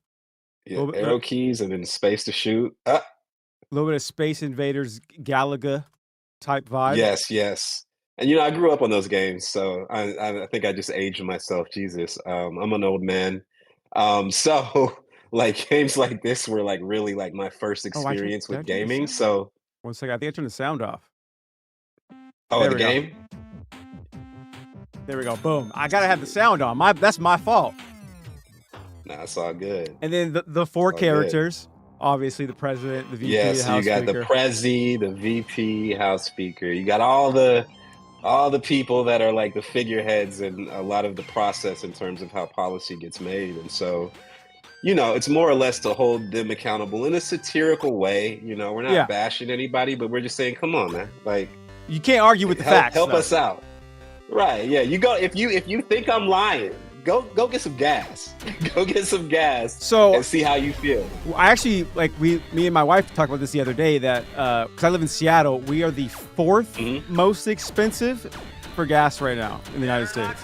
C: Yeah, arrow keys and then space to shoot.
A: A little bit of Space Invaders Galaga type vibe.
C: Yes. And I grew up on those games, so I think I just aged myself. Jesus, I'm an old man. So like games like this were like really like my first experience with gaming. So
A: 1 second, I think I turned the sound off.
C: Oh, the game?
A: There we go. Boom. I gotta have the sound on. That's my fault.
C: Nah, it's all good.
A: And then the four characters. Obviously, the president, the VP,
C: yeah,
A: the
C: so
A: House
C: you got
A: Speaker.
C: the Prezi, the VP, House Speaker. You got all the people that are like the figureheads in a lot of the process in terms of how policy gets made. And so, it's more or less to hold them accountable in a satirical way. We're not bashing anybody, but we're just saying, come on, man. Like,
A: you can't argue with the facts.
C: Help us out. Right. Yeah. You go if you think I'm lying, go get some gas. Go get some gas and see how you feel.
A: I actually me and my wife talked about this the other day that because I live in Seattle, we are the fourth most expensive for gas right now in the United States.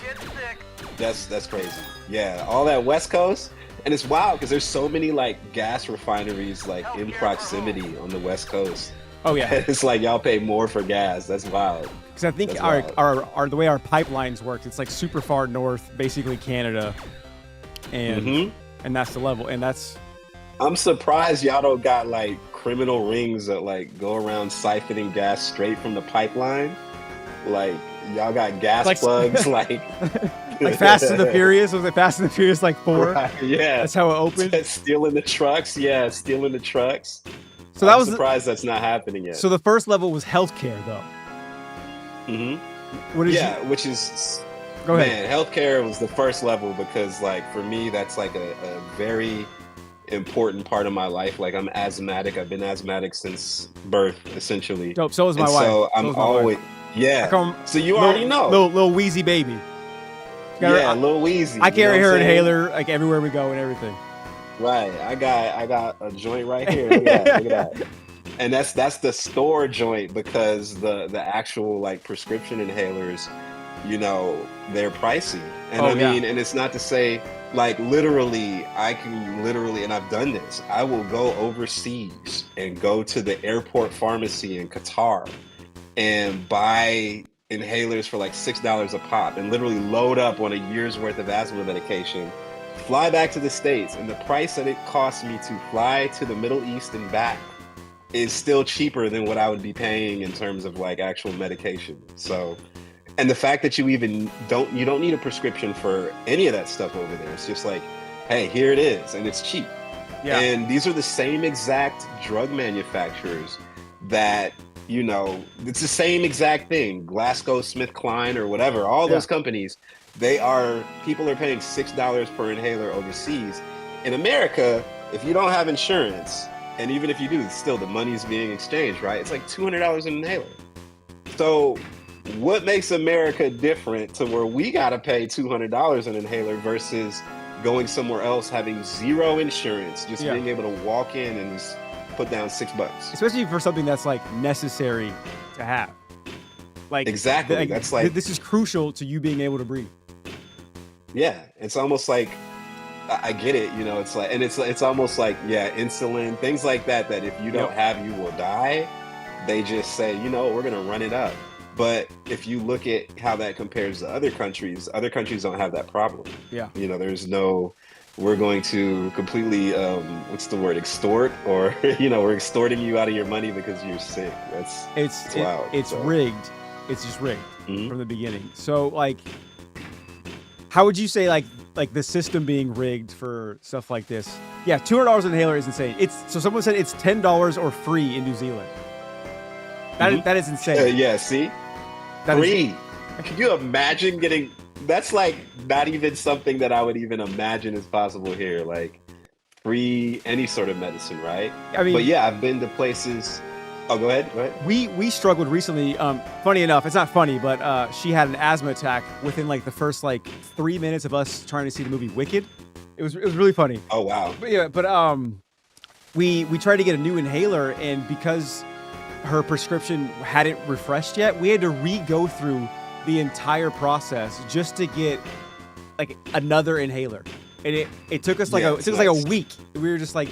C: That's crazy. Yeah, all that West Coast, and it's wild because there's so many like gas refineries like in proximity on the West Coast.
A: Oh yeah,
C: it's like y'all pay more for gas. That's wild.
A: Because I think our the way our pipelines work, it's like super far north, basically Canada, and that's the level. And
C: I'm surprised y'all don't got like criminal rings that like go around siphoning gas straight from the pipeline. Like y'all got gas plugs, like
A: Fast and the Furious. Was it Fast and the Furious like 4?
C: Right, yeah,
A: that's how it opened.
C: Stealing the trucks. Yeah, stealing the trucks.
A: So I'm
C: surprised that's not happening yet.
A: So the first level was healthcare, though.
C: Which is
A: Go ahead.
C: Man, healthcare was the first level because, like, for me, that's like a very important part of my life. Like, I'm asthmatic. I've been asthmatic since birth, essentially.
A: Dope. So is my
C: And
A: wife.
C: so I'm
A: is my
C: always,
A: wife. I
C: yeah.
A: come
C: So you already know.
A: little wheezy baby.
C: Yeah, Lil Weezy.
A: I carry
C: you know
A: her
C: what I'm saying?
A: inhaler like everywhere we go and everything.
C: Right. I got a joint right here. Look at that. Look at that. And that's the store joint because the actual like prescription inhalers, you know, they're pricey. And
A: Oh,
C: I
A: yeah.
C: mean, and it's not to say like literally, I can literally, and I've done this, I will go overseas and go to the airport pharmacy in Qatar and buy inhalers for like $6 a pop and literally load up on a year's worth of asthma medication, fly back to the States, and the price that it costs me to fly to the Middle East and back is still cheaper than what I would be paying in terms of like actual medication. So, and the fact that you don't need a prescription for any of that stuff over there. It's just like, hey, here it is, and it's cheap.
A: Yeah.
C: And these are the same exact drug manufacturers that, you know, it's the same exact thing. GlaxoSmithKline or whatever, all those companies, people are paying $6 per inhaler overseas. In America, if you don't have insurance, and even if you do, still the money's being exchanged, right? It's like $200 an inhaler. So what makes America different to where we got to pay $200 an inhaler versus going somewhere else, having zero insurance, just being able to walk in and just put down $6?
A: Especially for something that's like necessary to have. Like
C: exactly. That's like,
A: this is crucial to you being able to breathe.
C: Yeah. It's almost like, I get it, you know, it's like, and it's almost like, yeah, insulin, things like that, that if you don't have, you will die. They just say, you know, we're going to run it up. But if you look at how that compares to other countries don't have that problem.
A: Yeah.
C: You know, there's no, we're going to completely, extort, or, you know, we're extorting you out of your money because you're sick. It's wild.
A: It's rigged. It's just rigged from the beginning. So like, how would you say like the system being rigged for stuff like this? Yeah, $200 an inhaler is insane. So someone said it's $10 or free in New Zealand. That is insane.
C: Yeah, see? Free. Can you imagine getting, that's like not even something that I would even imagine is possible here. Like free any sort of medicine, right?
A: I mean,
C: but yeah, I've been to places. Oh, go ahead.
A: We struggled recently. Funny enough, it's not funny, but she had an asthma attack within like the first like 3 minutes of us trying to see the movie Wicked. It was really funny.
C: Oh wow.
A: But yeah, we tried to get a new inhaler, and because her prescription hadn't refreshed yet, we had to go through the entire process just to get like another inhaler. And it took us like a week. We were just like,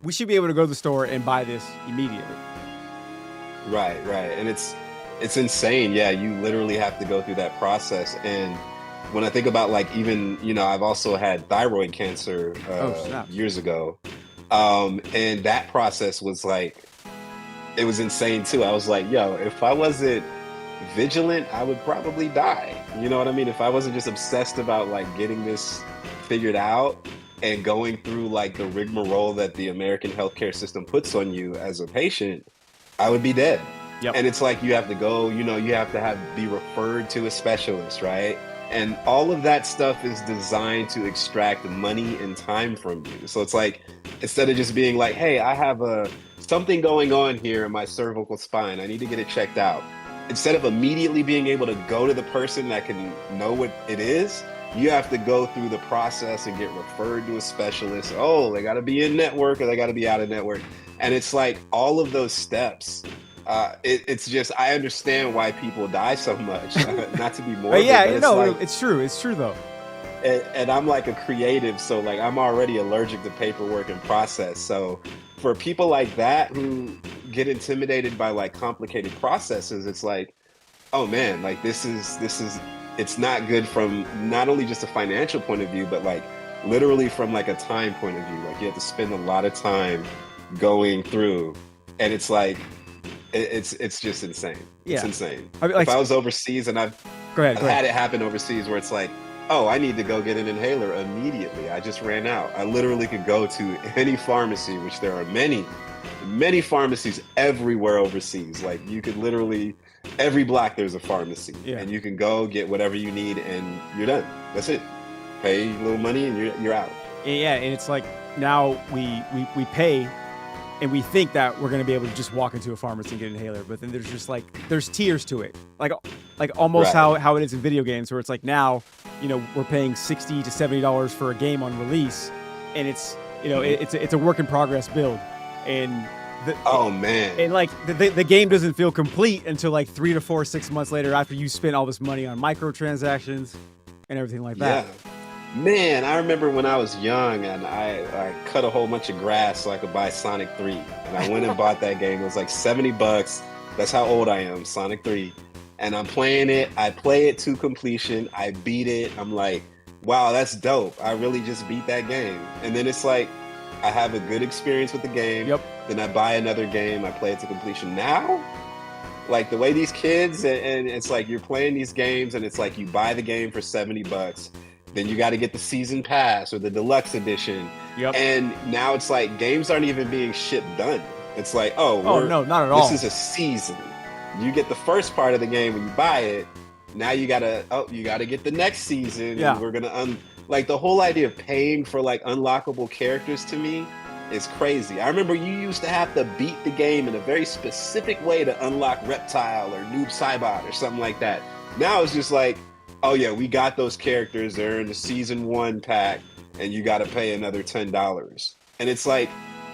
A: we should be able to go to the store and buy this immediately.
C: Right. And it's insane. Yeah, you literally have to go through that process. And when I think about like, even, you know, I've also had thyroid cancer years ago. And that process was like, it was insane too. I was like, yo, if I wasn't vigilant, I would probably die. You know what I mean? If I wasn't just obsessed about like getting this figured out and going through like the rigmarole that the American healthcare system puts on you as a patient, I would be dead.
A: Yep.
C: And it's like, you have to go, you know, you have to be referred to a specialist, right? And all of that stuff is designed to extract money and time from you. So it's like, instead of just being like, hey, I have something going on here in my cervical spine, I need to get it checked out. Instead of immediately being able to go to the person that can know what it is, you have to go through the process and get referred to a specialist. Oh, they got to be in network or they got to be out of network. And it's like all of those steps. It's just, I understand why people die so much. Not to be morbid,
A: it's true. It's true though.
C: And I'm like a creative, so like I'm already allergic to paperwork and process. So for people like that who get intimidated by like complicated processes, it's like, oh man, like this is it's not good from not only just a financial point of view, but like literally from like a time point of view. Like you have to spend a lot of time going through, and it's like it's just insane.
A: Yeah.
C: It's insane.
A: I mean, like,
C: if I was overseas and I've had it happen overseas where it's like, oh, I need to go get an inhaler immediately. I just ran out. I literally could go to any pharmacy, which there are many pharmacies everywhere overseas. Like you could literally every block there's a pharmacy,
A: Yeah.
C: and you can go get whatever you need, and you're done. That's it. Pay a little money, and you're out.
A: Yeah, and it's like now we pay, and we think that we're gonna be able to just walk into a pharmacy and get an inhaler, but then there's just like there's tiers to it, like almost
C: Right.
A: how it is in video games, where it's like now, you know, we're paying $60 to $70 for a game on release, and it's, you know, it's a work in progress build, and
C: Oh man.
A: and like the game doesn't feel complete until like 3 to 4, 6 months later after you spend all this money on microtransactions and everything like that.
C: Yeah. Man, I remember when I was young and I cut a whole bunch of grass so I could buy Sonic 3. And I went and bought that game. It was like $70. That's how old I am, Sonic 3. And I'm playing it. I play it to completion. I beat it. I'm like, wow, that's dope. I really just beat that game. And then it's like, I have a good experience with the game.
A: Yep.
C: Then I buy another game. I play it to completion. Now, like the way these kids, and it's like you're playing these games and it's like you buy the game for $70. Then you got to get the season pass or the deluxe edition.
A: Yep.
C: And now it's like games aren't even being shipped done. It's like, oh
A: no, not at all.
C: This is a season. You get the first part of the game when you buy it. Now you gotta get the next season.
A: Yeah.
C: And we're gonna like the whole idea of paying for like unlockable characters to me is crazy. I remember you used to have to beat the game in a very specific way to unlock Reptile or Noob Saibot or something like that. Now it's just like, oh yeah, we got those characters. They're in the season 1 pack, and you got to pay another $10. And it's like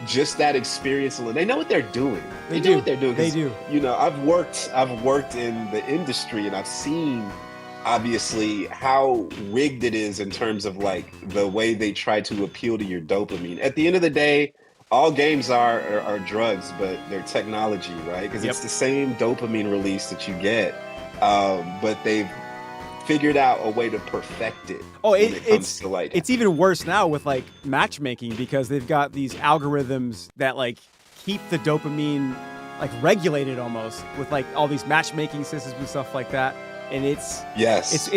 C: just that experience alone. They know what they're doing. They know what they're doing.
A: They do.
C: You know, I've worked in the industry, and I've seen obviously how rigged it is in terms of like the way they try to appeal to your dopamine. At the end of the day, all games are drugs, but they're technology, right? Because it's the same dopamine release that you get, but they've figured out a way to perfect it.
A: It's even worse now with like matchmaking, because they've got these algorithms that like keep the dopamine like regulated almost with like all these matchmaking systems and stuff like that. And it's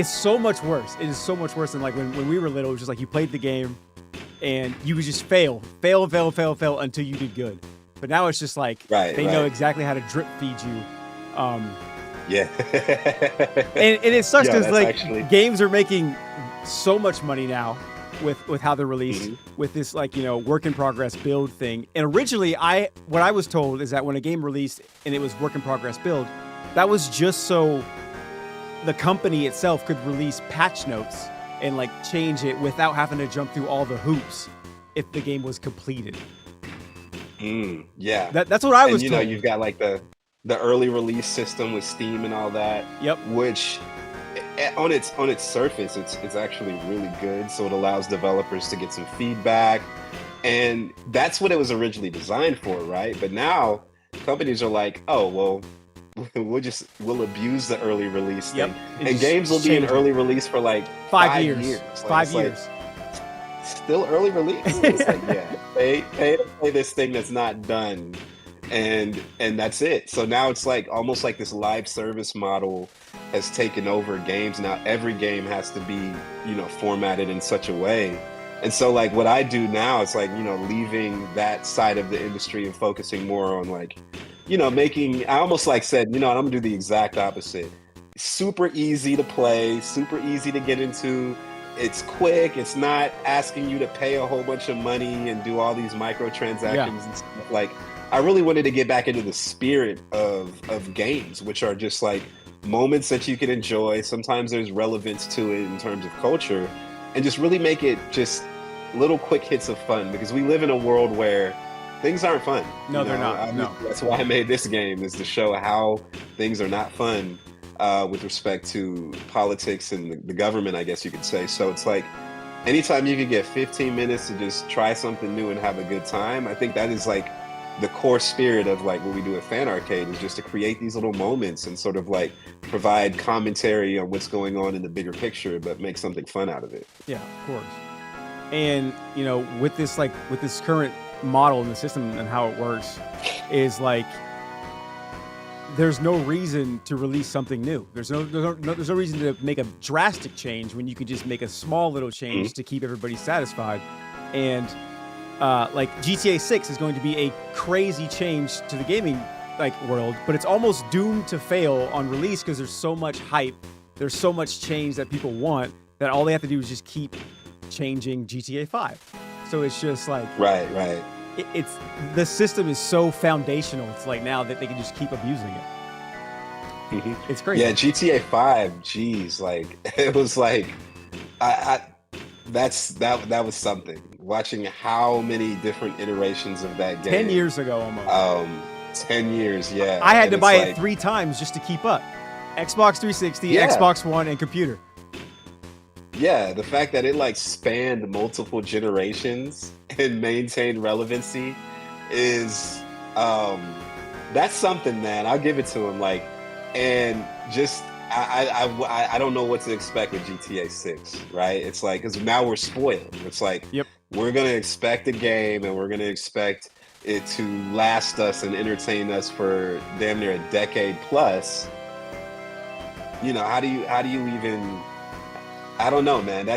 A: so much worse. It is so much worse than like when we were little. It was just like you played the game and you would just fail until you did good. But now it's just like they know exactly how to drip feed you.
C: Yeah.
A: and it sucks because games are making so much money now with how they're released, with this like, you know, work in progress build thing. And originally what I was told is that when a game released and it was work in progress build, that was just so the company itself could release patch notes and like change it without having to jump through all the hoops if the game was completed.
C: Yeah.
A: That's what I was
C: told. You know, you've got like the early release system with Steam and all that.
A: Yep.
C: Which on its surface, it's actually really good. So it allows developers to get some feedback, and that's what it was originally designed for, right? But now companies are like, oh well, we'll abuse the early release thing, and games will be in early release for like 5 years.
A: Like, 5 years.
C: Still early release. It's like, yeah, pay to play this thing that's not done. And that's it. So now it's like almost like this live service model has taken over games. Now every game has to be, you know, formatted in such a way. And so like what I do now is like, you know, leaving that side of the industry and focusing more on like, you know, I almost like said, you know, I'm gonna do the exact opposite. Super easy to play, super easy to get into. It's quick. It's not asking you to pay a whole bunch of money and do all these microtransactions and stuff. Like, I really wanted to get back into the spirit of games, which are just like moments that you can enjoy. Sometimes there's relevance to it in terms of culture, and just really make it just little quick hits of fun, because we live in a world where things aren't fun.
A: No, they're not. No.
C: That's why I made this game, is to show how things are not fun with respect to politics and the government, I guess you could say. So it's like, anytime you can get 15 minutes to just try something new and have a good time, I think that is like the core spirit of like what we do at Fan Arcade, is just to create these little moments and sort of like provide commentary on what's going on in the bigger picture, but make something fun out of it.
A: Yeah, of course. And, you know, with this current model and the system and how it works, is like, there's no reason to release something new. There's no reason to make a drastic change when you could just make a small little change to keep everybody satisfied. And like GTA 6 is going to be a crazy change to the gaming world, but it's almost doomed to fail on release because there's so much hype, there's so much change that people want that all they have to do is just keep changing GTA 5. So it's just like
C: Right.
A: it's the system is so foundational. It's like now that they can just keep abusing it. It's crazy.
C: Yeah, GTA 5. Geez, like it was like, that was something. Watching how many different iterations of that game.
A: 10 years ago almost.
C: 10 years, yeah.
A: I had
C: And
A: to
C: it's
A: buy
C: like,
A: it 3 times just to keep up. Xbox 360,
C: Yeah.
A: Xbox One, and computer.
C: Yeah, the fact that it like spanned multiple generations and maintained relevancy is that's something, man. I'll give it to him. Like, and just I don't know what to expect with GTA 6, right? It's like, because now we're spoiled. It's like,
A: Yep.
C: we're gonna expect a game and we're gonna expect it to last us and entertain us for damn near a decade plus. You know, how do you even, I don't know, man.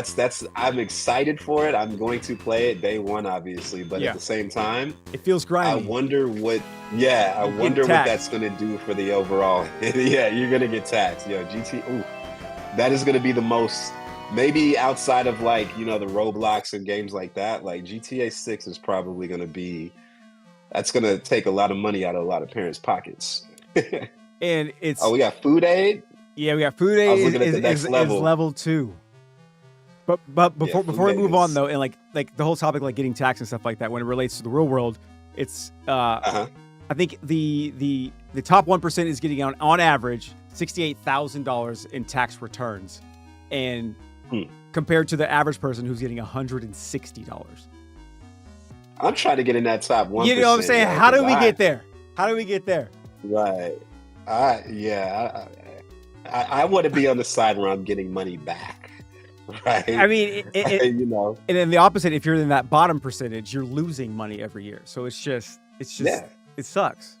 C: I'm excited for it. I'm going to play it day one, obviously, but
A: Yeah.
C: at the same time,
A: It feels
C: I
A: grimy.
C: wonder what that's going to do for the overall. Yeah, you're going to get taxed. Yo, that is going to be the most, maybe outside of like, the Roblox and games like that, like GTA 6 is probably going to be, that's going to take a lot of money out of a lot of parents' pockets.
A: And it's
C: Oh, we got food aid?
A: yeah, we got food
C: I was
A: aid
C: looking at the next
A: is
C: level.
A: level 2. But before
C: food
A: we
C: aid
A: move on
C: is-
A: though, and like the whole topic like getting taxed and stuff like that when it relates to the real world, it's
C: Uh-huh.
A: I think the top 1% is getting on average $68,000 in tax returns, and compared to the average person who's getting $160.
C: I'm trying to get in that top 1%.
A: You know what I'm saying?
C: yo,
A: How do
C: 'cause
A: we get there? How do we get there?
C: Right. I want to be on the side where I'm getting money back. Right.
A: I mean,
C: you
A: and then the opposite, if you're in that bottom percentage, you're losing money every year. So it's just
C: Yeah.
A: it sucks.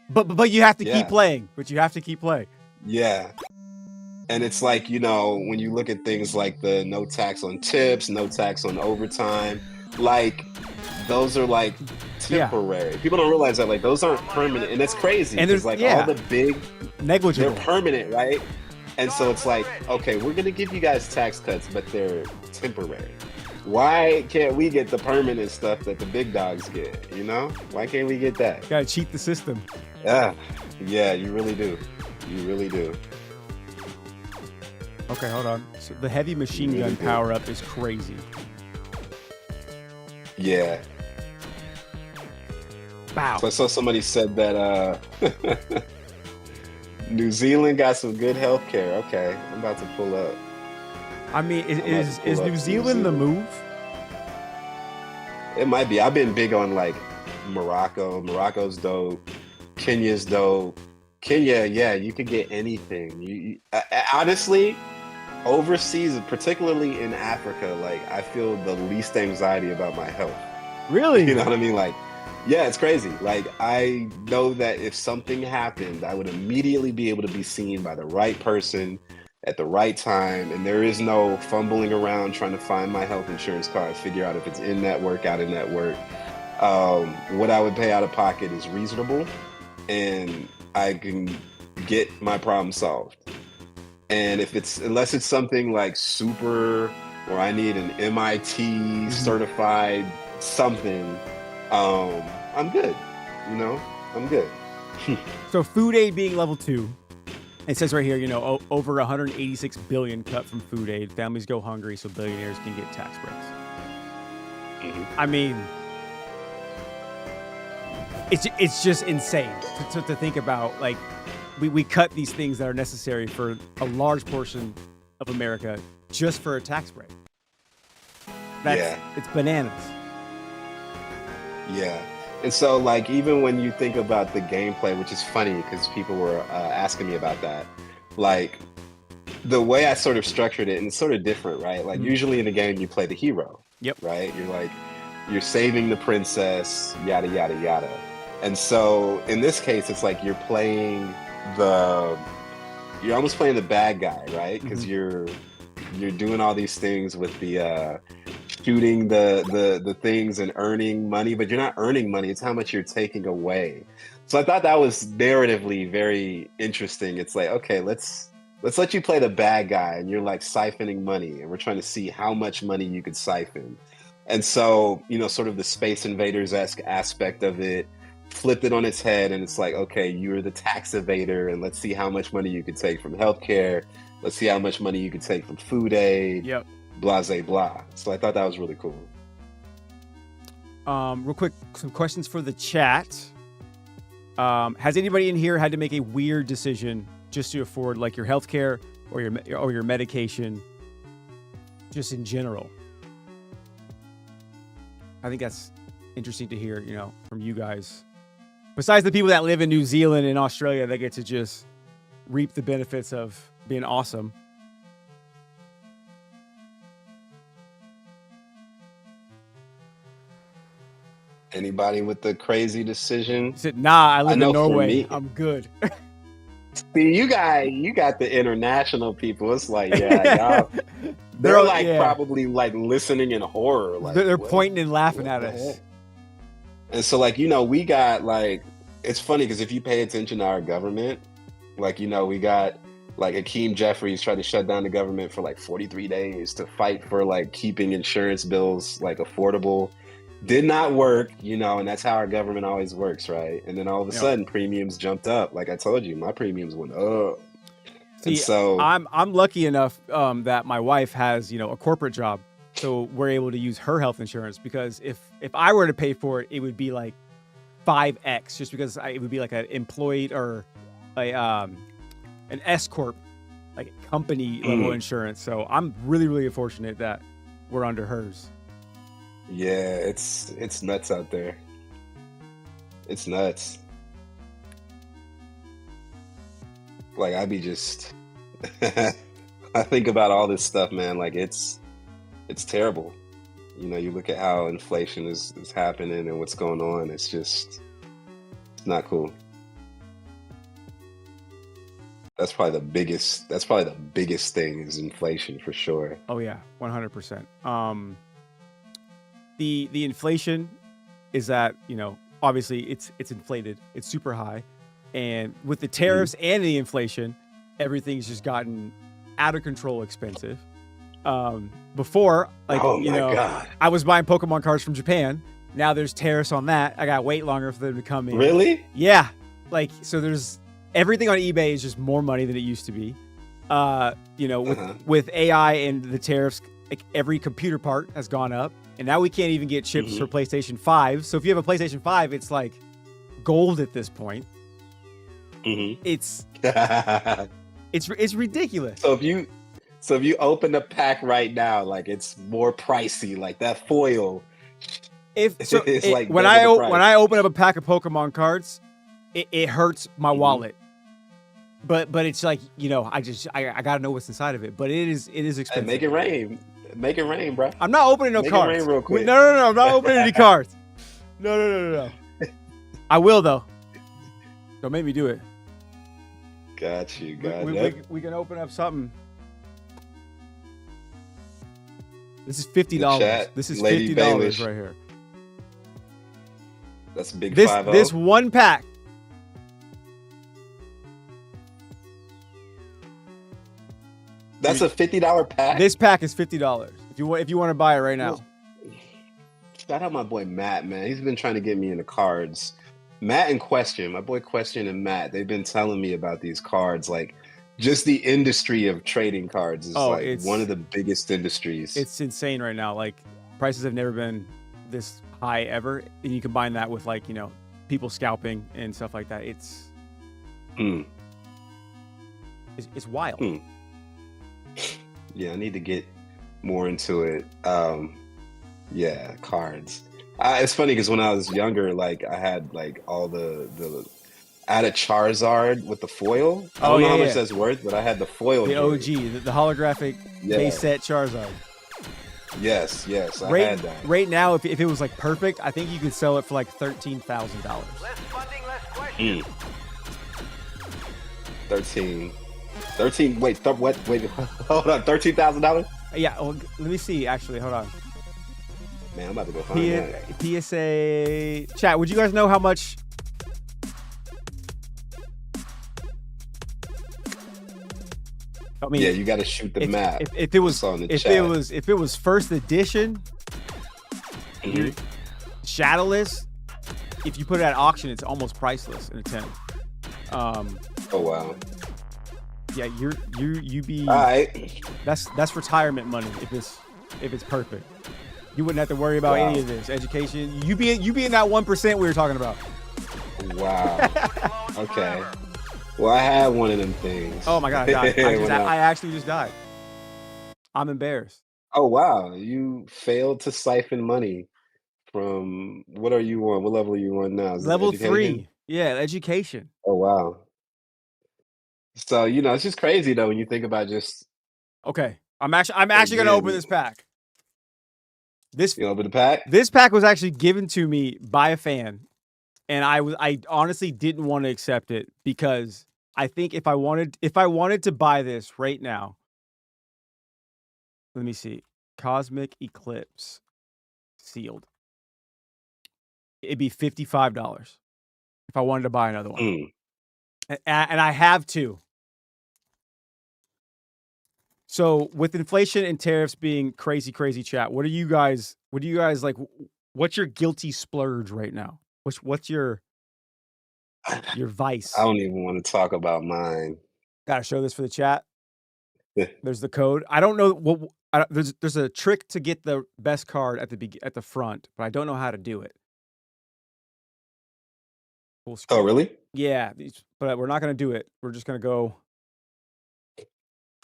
A: But you have to
C: Yeah.
A: keep playing. But you have to keep playing.
C: Yeah. And it's like, when you look at things like the no tax on tips, no tax on overtime, like those are like temporary. People don't realize that like those aren't permanent, and that's crazy.
A: And there's-
C: like
A: yeah.
C: all the big,
A: Negligible.
C: they're permanent, right? And so it's like, okay, we're gonna give you guys tax cuts, but they're temporary. Why can't we get the permanent stuff that the big dogs get? Why can't we get that?
A: Gotta cheat the system.
C: Yeah, you really do. You really do.
A: Okay, hold on. So the heavy machine
C: You really
A: gun
C: do.
A: power up is crazy.
C: Yeah.
A: Wow.
C: So I saw somebody said that New Zealand got some good health care. Okay, I'm about to pull up.
A: I mean,
C: I'm about
A: is
C: to pull up
A: New Zealand the move?
C: It might be. I've been big on like Morocco. Morocco's dope. Kenya's dope. Kenya, yeah, you could get anything. Honestly, overseas, particularly in Africa, like I feel the least anxiety about my health.
A: Really?
C: You know what I mean? Like, yeah, it's crazy. Like, I know that if something happened, I would immediately be able to be seen by the right person at the right time. And there is no fumbling around trying to find my health insurance card, figure out if it's in network, out of network. What I would pay out of pocket is reasonable, and I can get my problem solved. And unless it's something like super, or I need an MIT certified something, I'm good. I'm good.
A: So food aid being level 2. It says right here, over 186 billion cut from food aid. Families go hungry, so billionaires can get tax breaks. I mean, it's just insane to think about. Like, we cut these things that are necessary for a large portion of America just for a tax break. It's bananas.
C: Yeah. And so, like, even when you think about the gameplay, which is funny because people were asking me about that, like, the way I sort of structured it, and it's sort of different, right? Like, usually in a game, you play the hero.
A: Yep.
C: Right? You're saving the princess, yada, yada, yada. And so, in this case, it's like you're almost playing the bad guy, right? Because you're doing all these things with the shooting the things and earning money, but you're not earning money. It's how much you're taking away. So I thought that was narratively very interesting. It's like, okay, let's let you play the bad guy, and you're like siphoning money, and we're trying to see how much money you could siphon. And so, sort of the Space Invaders-esque aspect of it, flipped it on its head, and it's like, okay, you're the tax evader, and let's see how much money you could take from healthcare. Let's see how much money you could take from food aid.
A: Yep.
C: Blah, blah, blah. So I thought that was really cool.
A: Real quick, some questions for the chat. Has anybody in here had to make a weird decision just to afford like your healthcare or your medication, just in general? I think that's interesting to hear, from you guys. Besides the people that live in New Zealand and Australia, they get to just reap the benefits of being awesome.
C: Anybody with the crazy decision?
A: Said, nah, I live in Norway.
C: Me,
A: I'm good.
C: See, you got the international people. It's like, yeah, y'all, they're like probably like listening in horror. Like
A: they're pointing and laughing at us.
C: And so, like, we got like, it's funny because if you pay attention to our government, like, we got like Hakeem Jeffries tried to shut down the government for like 43 days to fight for like keeping insurance bills like affordable. Did not work, and that's how our government always works, right? And then all of a sudden, premiums jumped up. Like I told you, my premiums went up.
A: See,
C: and so
A: I'm lucky enough that my wife has, a corporate job, so we're able to use her health insurance. Because if I were to pay for it, it would be like 5x, just because it would be like an employed or an S corp, like company level insurance. So I'm really, really fortunate that we're under hers.
C: Yeah, it's nuts out there. It's nuts. Like I think about all this stuff, man. Like it's terrible. You look at how inflation is happening and what's going on. It's not cool. That's probably the biggest thing is inflation for sure.
A: Oh yeah, 100%. The inflation is that, obviously it's inflated. It's super high. And with the tariffs and the inflation, everything's just gotten out of control expensive. Before, like, God. I was buying Pokemon cards from Japan. Now there's tariffs on that. I got to wait longer for them to come in.
C: Really?
A: Yeah. Like, so there's everything on eBay is just more money than it used to be. With AI and the tariffs, like every computer part has gone up. And now we can't even get chips for PlayStation 5. So if you have a PlayStation 5, it's like gold at this point. It's ridiculous.
C: So if you open a pack right now, like it's more pricey, like that foil.
A: When I open up a pack of Pokemon cards, it hurts my wallet. But it's like, I gotta know what's inside of it. But it is expensive.
C: Hey, make it rain. Make it rain, bro.
A: I'm not opening no cards.
C: Make it rain real quick.
A: No. I'm not opening any cards. No. I will, though. Don't make me do it.
C: Got you.
A: We can open up something. This is $50. This is $50 right here.
C: That's big 5-0.
A: This one pack.
C: That's a $50 pack?
A: This pack is $50 if you want to buy it right now.
C: Shout out my boy Matt, man. He's been trying to get me into cards. Matt and Question, my boy Question and Matt, they've been telling me about these cards. Like, just the industry of trading cards is one of the biggest industries.
A: It's insane right now. Like, prices have never been this high ever. And you combine that with, like, people scalping and stuff like that. It's wild.
C: Yeah, I need to get more into it. Yeah, cards. It's funny because when I was younger, like I had like all I had a Charizard with the foil. I don't know how much that's worth, but I had the foil.
A: The OG, the holographic base set Charizard.
C: Yes, I had that.
A: Right now, if it was like perfect, I think you could sell it for like $13,000.
D: Less funding, less questions.
C: 13. Wait, hold on. $13,000?
A: Yeah. Well, let me see. Actually, hold on.
C: Man, I'm about to go find that.
A: PSA chat. Would you guys know how much I mean,
C: yeah, you got to shoot the map.
A: if it was
C: saw in the
A: if
C: chat.
A: it was first edition,
C: Mhm.
A: shadowless. If you put it at auction, it's almost priceless in a 10.
C: Oh wow.
A: Yeah, you be.
C: All right.
A: That's retirement money if it's perfect. You wouldn't have to worry about any of this education. You be in that 1% we were talking about.
C: Wow. Okay. Well, I had one of them things.
A: Oh my god, I died. I actually just died. I'm embarrassed.
C: Oh wow, you failed to siphon money from what are you on? What level are you on now? Is it
A: Level
C: education?
A: 3. Yeah, education.
C: Oh wow. So, it's just crazy though when you think about just
A: Okay. I'm actually gonna open this pack.
C: You open the pack?
A: This pack was actually given to me by a fan, and I honestly didn't want to accept it because I think if I wanted to buy this right now, let me see, Cosmic Eclipse sealed, it'd be $55 if I wanted to buy another one, and I have two. So with inflation and tariffs being crazy, chat, what do you guys like? What's your guilty splurge right now? What's your vice?
C: I don't even want to talk about mine.
A: Gotta show this for the chat. There's the code. I don't know what there's a trick to get the best card at the front, but I don't know how to do it. Full screen.
C: Oh really?
A: Yeah, but we're not gonna do it. We're just gonna go.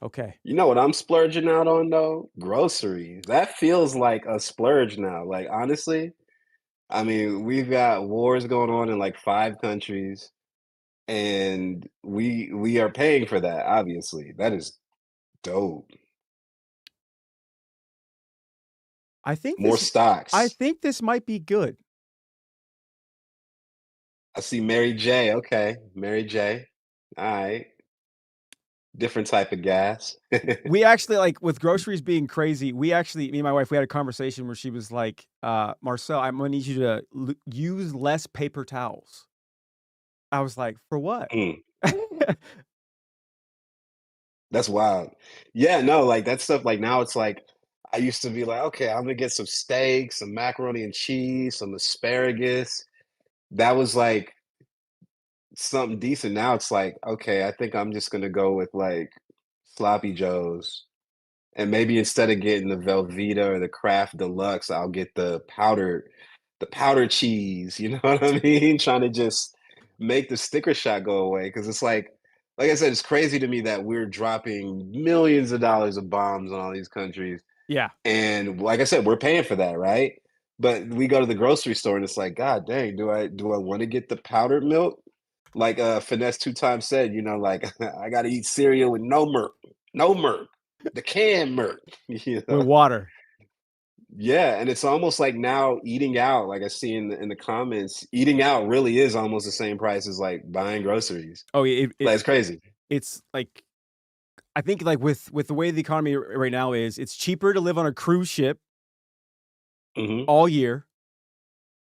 A: Okay.
C: You know what I'm splurging out on though? Groceries. That feels like a splurge now. Like honestly, I mean, we've got wars going on in like 5 countries, and we are paying for that. Obviously, that is dope.
A: I think
C: More stocks.
A: I think this might be good.
C: I see Mary J. Okay, Mary J. All right. Different type of gas.
A: We actually, like, with groceries being crazy, me and my wife, we had a conversation where she was like, Marcel, I'm gonna need you to use less paper towels. I was like, for what?
C: That's wild. Yeah, no, like that stuff, like now it's like I used to be like, okay, I'm gonna get some steak, some macaroni and cheese, some asparagus. That was like something decent. Now it's like, okay, I think I'm just gonna go with like sloppy joes. And maybe instead of getting the Velveeta or the Kraft Deluxe, I'll get the powdered cheese. You know what I mean? Trying to just make the sticker shock go away because it's like I said, it's crazy to me that we're dropping millions of dollars of bombs on all these countries.
A: Yeah.
C: And like I said, we're paying for that, right? But we go to the grocery store and it's like, God dang, do I want to get the powdered milk? Like Finesse 2 times said, like I gotta eat cereal with no milk. No milk. The canned milk.
A: With water.
C: Yeah, and it's almost like now eating out, like I see in the comments, eating out really is almost the same price as like buying groceries.
A: Oh,
C: it's crazy.
A: It's like, I think like with the way the economy right now is, it's cheaper to live on a cruise ship all year,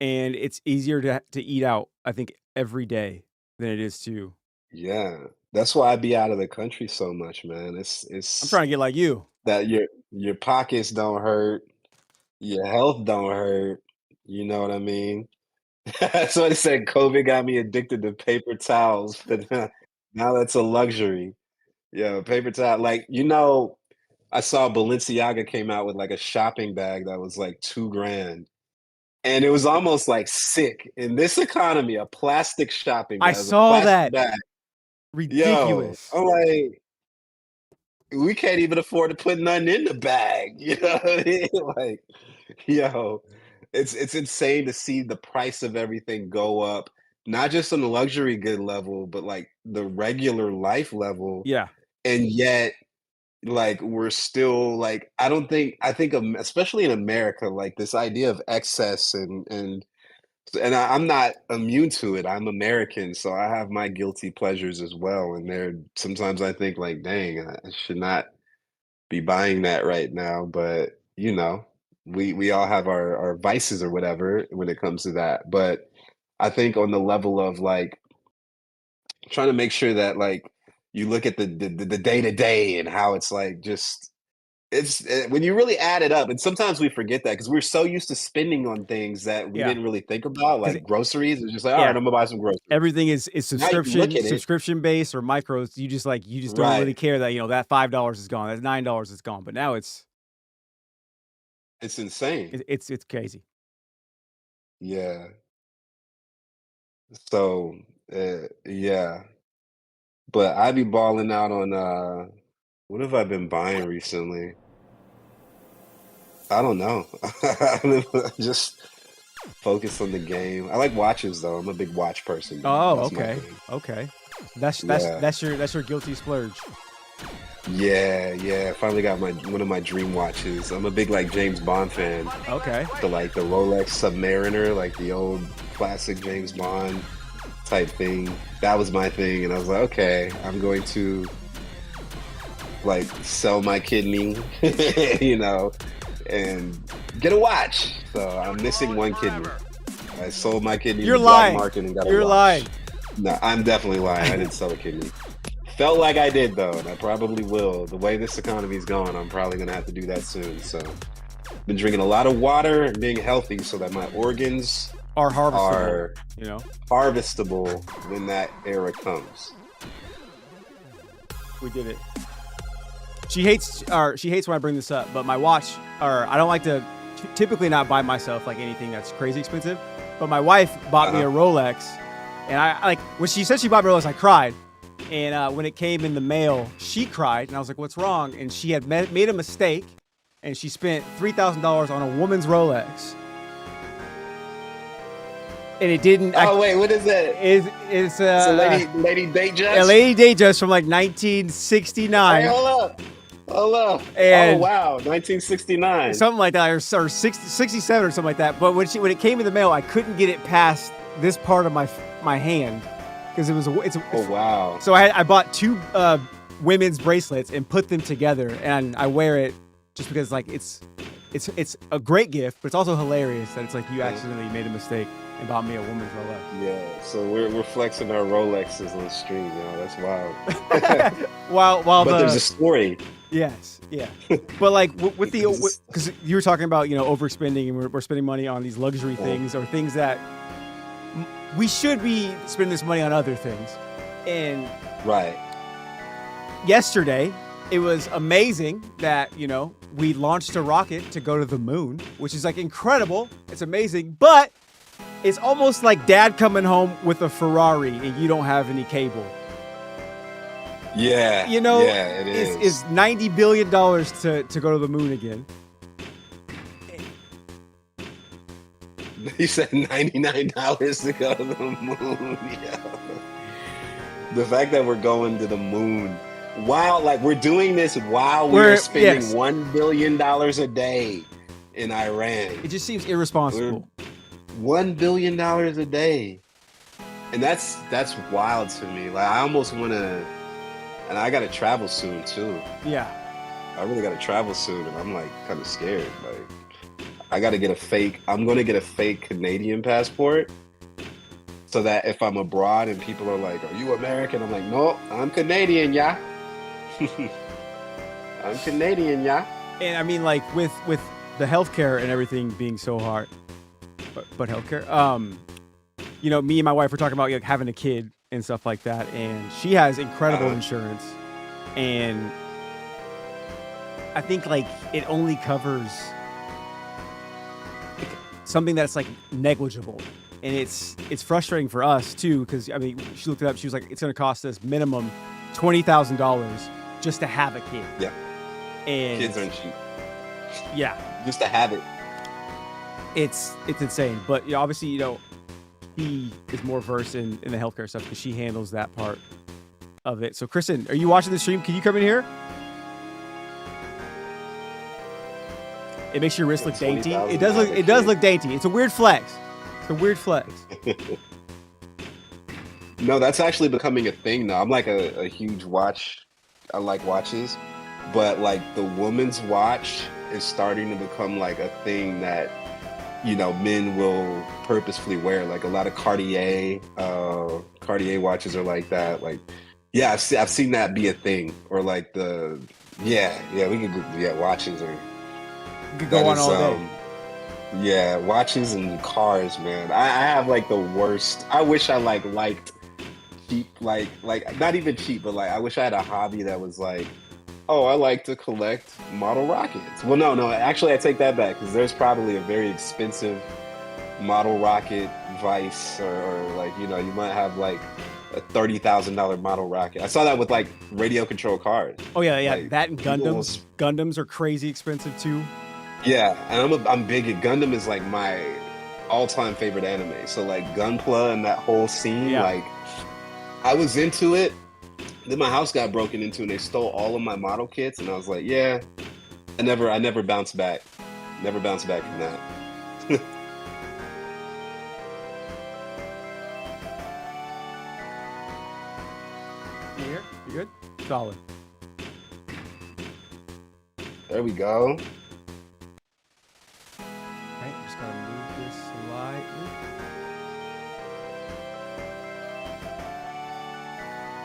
A: and it's easier to eat out, I think, every day than it is to.
C: Yeah, that's why I be out of the country so much, man.
A: I'm trying to get like you.
C: That your pockets don't hurt, your health don't hurt. You know what I mean? That's what I said. COVID got me addicted to paper towels, but now that's a luxury. Yeah, paper towel. Like, I saw Balenciaga came out with like a shopping bag that was like $2,000. And it was almost like sick. In this economy, a plastic shopping bag.
A: I saw that.
C: Bag.
A: Ridiculous.
C: Yo, I'm like, we can't even afford to put nothing in the bag. You know what I mean? Like, yo, it's insane to see the price of everything go up, not just on the luxury good level, but like the regular life level.
A: Yeah.
C: And yet, like, we're still like, I think especially in America, like this idea of excess and I'm not immune to it. I'm American, so I have my guilty pleasures as well. And sometimes I think like, dang, I should not be buying that right now. But we all have our vices or whatever when it comes to that. But I think on the level of like trying to make sure that like you look at the day to day and how it's like just when you really add it up, and sometimes we forget that because we're so used to spending on things that we
A: Yeah.
C: didn't really think about,
A: 'Cause
C: like groceries. It's just like, all
A: yeah.
C: right, I'm gonna buy some groceries.
A: Everything is
C: Now you look at it,
A: subscription based or micros. You just don't really
C: right?
A: care that, that $5 is gone. That $9 is gone. But now it's
C: It's insane.
A: it's crazy.
C: Yeah. So, yeah. But I be balling out on what have I been buying recently? I don't know. Just focus on the game. I like watches though. I'm a big watch person.
A: Oh,
C: That's my
A: okay.
C: thing.
A: Okay. That's
C: Yeah.
A: that's your guilty splurge.
C: Yeah, yeah. Finally got one of my dream watches. I'm a big like James Bond fan.
A: Okay.
C: The Rolex Submariner, like the old classic James Bond type thing. That was my thing, and I was like, okay, I'm going to like sell my kidney, and get a watch. So I'm missing one kidney. I sold my kidney
A: You're
C: in the black
A: lying.
C: market and got
A: You're
C: a watch.
A: lying.
C: No, I'm definitely lying. I didn't sell a kidney. Felt like I did though, and I probably will. The way this economy is going, I'm probably gonna have to do that soon. So, been drinking a lot of water and being healthy so that my organs
A: Are harvestable.
C: are harvestable when that era comes.
A: We did it. She hates when I bring this up, but my watch, or I don't like to typically not buy myself like anything that's crazy expensive, but my wife bought me a Rolex, and I like when she said she bought me a Rolex, I cried. And when it came in the mail, she cried, and I was like, "What's wrong?" And she had made a mistake, and she spent $3,000 on a woman's Rolex, and it didn't.
C: Oh wait, what is that?
A: It's
C: a lady date dress.
A: A lady date dress from like 1969.
C: Hey, hold up.
A: And
C: oh wow, 1969.
A: Something like that, or 67 or something like that. But when it came in the mail, I couldn't get it past this part of my hand because
C: oh wow.
A: So I bought two women's bracelets and put them together, and I wear it just because like it's a great gift, but it's also hilarious that it's like you accidentally made a mistake and bought me a woman's Rolex.
C: Yeah, so we're flexing our Rolexes on stream, that's wild.
A: while
C: but there's a story.
A: Yes, yeah. But like because you were talking about overspending, and we're spending money on these luxury things or things that we should be spending this money on other things. And
C: right.
A: Yesterday, it was amazing that we launched a rocket to go to the moon, which is like incredible. It's amazing, but it's almost like dad coming home with a Ferrari and you don't have any cable.
C: Yeah.
A: Yeah,
C: it is.
A: It's $90 billion to go to the moon again.
C: You said $99 to go to the moon. Yeah. The fact that we're going to the moon, we're doing this while we're spending $1 billion a day in Iran.
A: It just seems irresponsible.
C: $1 billion a day. And that's wild to me. Like I almost want to, and I got to travel soon too.
A: Yeah.
C: I really got to travel soon, and I'm like kind of scared. Like I got to get I'm going to get a fake Canadian passport so that if I'm abroad and people are like, "Are you American?" I'm like, "No, I'm Canadian, yeah." I'm Canadian, yeah.
A: And I mean, like with the healthcare and everything being so hard, but healthcare, me and my wife were talking about having a kid and stuff like that, and she has incredible insurance, and I think like it only covers something that's like negligible, and it's frustrating for us too because I mean she looked it up. She was like, it's going to cost us minimum $20,000 just to have a kid.
C: Yeah,
A: and
C: kids aren't cheap.
A: Yeah,
C: just to have it.
A: It's insane, but obviously he is more versed in the healthcare stuff because she handles that part of it. So Kristen, are you watching the stream? Can you come in here? It makes your wrist look dainty. It does look dainty. It's a weird flex.
C: No, that's actually becoming a thing now. I'm like a huge watch. I like watches, but like the woman's watch is starting to become like a thing that men will purposefully wear. Like a lot of Cartier watches are like that. Like Yeah, I've seen that be a thing, or like we could watches or
A: You could
C: that
A: go on
C: is
A: all day.
C: yeah, watches and cars, man. I have like the worst. I wish I liked cheap, like not even cheap, but like I wish I had a hobby that was like, oh, I like to collect model rockets. Well, no, actually I take that back because there's probably a very expensive model rocket vice, or like you might have like a $30,000 model rocket. I saw that with like radio control cars.
A: Oh yeah,
C: Like
A: that and
C: people will
A: Gundams. Gundams are crazy expensive too.
C: Yeah, and I'm big at Gundam. Is like my all-time favorite anime. So like Gunpla and that whole scene,
A: Yeah.
C: like I was into it. Then my house got broken into and they stole all of my model kits, and I was like, yeah, I never bounced back. Never bounced back from that.
A: You here? You good? Solid.
C: There we go.
A: Right, just gotta move this slightly.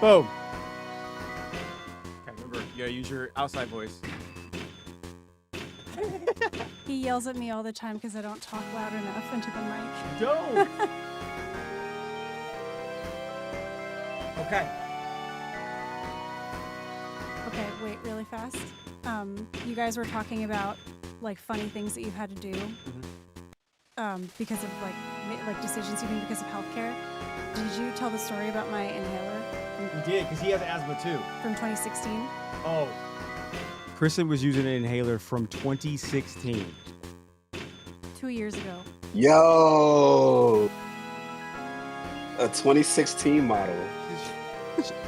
A: Boom. Okay, remember, you gotta use your outside voice.
E: He yells at me all the time because I don't talk loud enough into the mic.
A: Don't. Okay.
E: Okay, wait, really fast. You guys were talking about like funny things that you've had to do because of like decisions you made because of healthcare. Did you tell the story about my inhaler
A: We did, because he has asthma too.
E: from 2016?
A: Oh. Kristen was using an inhaler from 2016.
E: 2 years ago.
C: Yo, a 2016 model.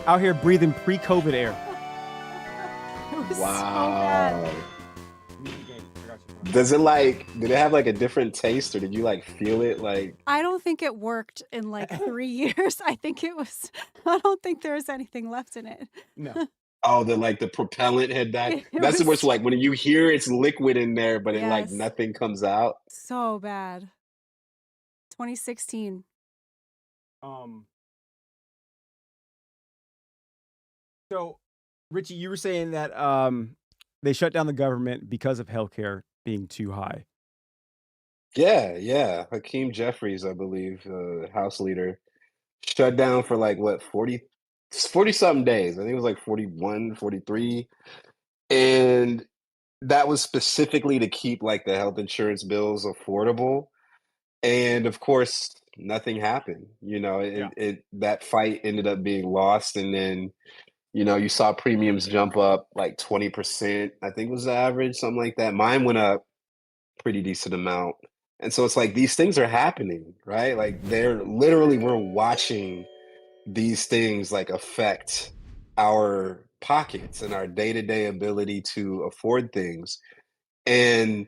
A: Out here breathing pre-COVID air.
E: It was so bad.
C: Wow. Did it have like a different taste, or did you like feel it like?
E: I don't think it worked in like 3 years. I don't think there was anything left in it.
A: No.
C: Oh, the propellant had died.
E: It
C: That's the worst.
E: was-
C: Like when you hear it's liquid in there, but it like
E: Yes.
C: nothing comes out.
E: So bad. 2016.
A: So, Richie, you were saying that they shut down the government because of healthcare being too high.
C: Yeah. Hakeem Jeffries, I believe, House leader, shut down for like what 40 something days. I think it was like 41, 43. And that was specifically to keep like the health insurance bills affordable. And of course, nothing happened. That fight ended up being lost. And then, you saw premiums jump up like 20%, I think was the average, something like that. Mine went up pretty decent amount. And so it's like these things are happening, right? Like we're watching these things like affect our pockets and our day-to-day ability to afford things. And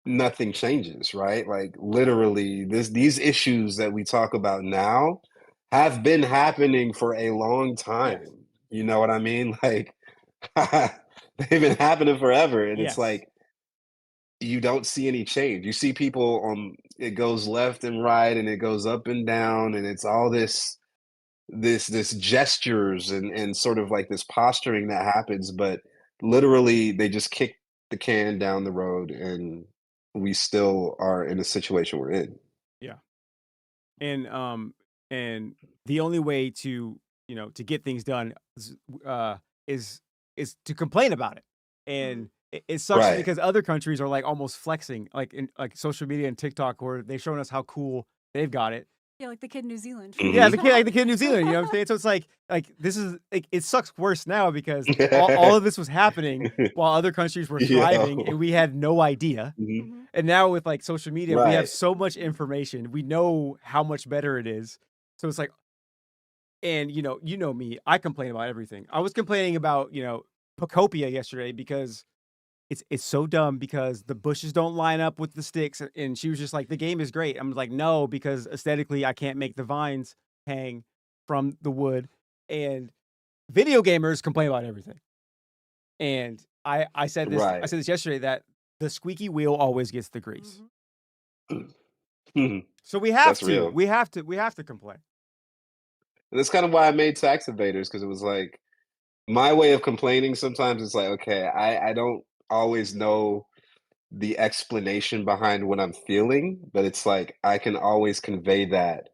C: nothing changes, right? Like literally these issues that we talk about now have been happening for a long time.
A: Yes.
C: You know what I mean? Like they've been happening forever. And it's
A: Yes.
C: like you don't see any change. You see people it goes left and right and it goes up and down, and it's all this gestures and sort of like this posturing that happens, but literally they just kick the can down the road and we still are in a situation we're in.
A: Yeah. And the only way to to get things done is to complain about it. And it sucks
C: Right.
A: because other countries are like almost flexing, like in like social media and TikTok, where they've shown us how cool they've got it.
E: Yeah, like the kid in New Zealand.
A: Yeah, the kid in New Zealand, you know what I'm saying? So it's like this is like, it sucks worse now because all of this was happening while other countries were thriving and we had no idea.
C: Mhm.
A: And now with like social media, we have
C: Right.
A: so much information. We know how much better it is. So it's like, and you know me, I complain about everything. I was complaining about, Pocopia yesterday because it's so dumb because the bushes don't line up with the sticks. And she was just like, the game is great. I'm like, no, because aesthetically I can't make the vines hang from the wood. And video gamers complain about everything. And I said this
C: Right.
A: I said this yesterday, that the squeaky wheel always gets the grease.
E: Mhm.
C: Mhm.
A: So we have
C: That's real.
A: we have to complain.
C: And that's kind of why I made Tax Evaders, because it was like my way of complaining sometimes is like, okay, I don't always know the explanation behind what I'm feeling, but it's like I can always convey that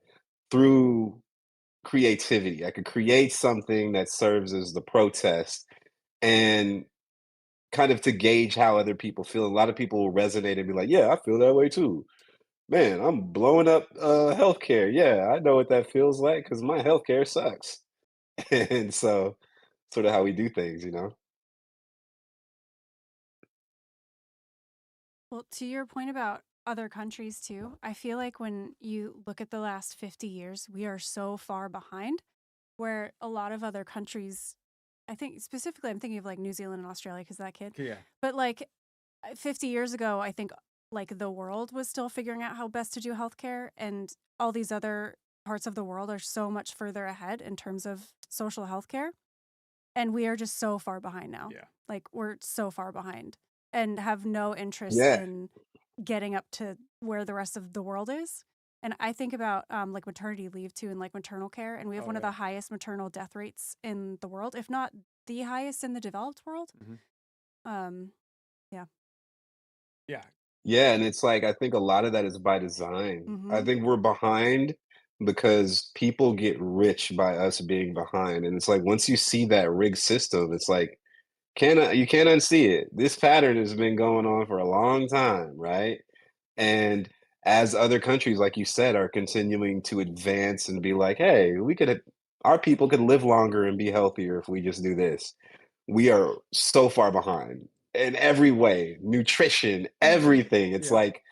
C: through creativity. I could create something that serves as the protest and kind of to gauge how other people feel. A lot of people will resonate and be like, "Yeah, I feel that way too. Man, I'm blowing up healthcare. Yeah, I know what that feels like because my healthcare sucks." And so, sort of how we do things, you know?
E: Well, to your point about other countries too, I feel like when you look at the last 50 years, we are so far behind where a lot of other countries, I think specifically, I'm thinking of like New Zealand and Australia because that kid.
A: Yeah.
E: But like 50 years ago, I think like the world was still figuring out how best to do healthcare, and all these other parts of the world are so much further ahead in terms of social healthcare. And we are just so far behind now.
A: Yeah.
E: Like we're so far behind and have no interest
C: Yeah.
E: in getting up to where the rest of the world is. And I think about like maternity leave too and like maternal care. And we have
A: Oh,
E: one of
A: yeah.
E: the highest maternal death rates in the world, if not the highest in the developed world.
A: Mhm.
E: Yeah.
A: Yeah.
C: Yeah, and it's like I think a lot of that is by design. I
E: Mm-hmm.
C: think we're behind because people get rich by us being behind. And it's like once you see that rigged system, it's like you can't unsee it. This pattern has been going on for a long time, right? And as other countries, like you said, are continuing to advance and be like, hey, our people could live longer and be healthier if we just do this. We are so far behind in every way, nutrition,
E: Mm-hmm.
C: everything. It's
A: Yeah.
C: like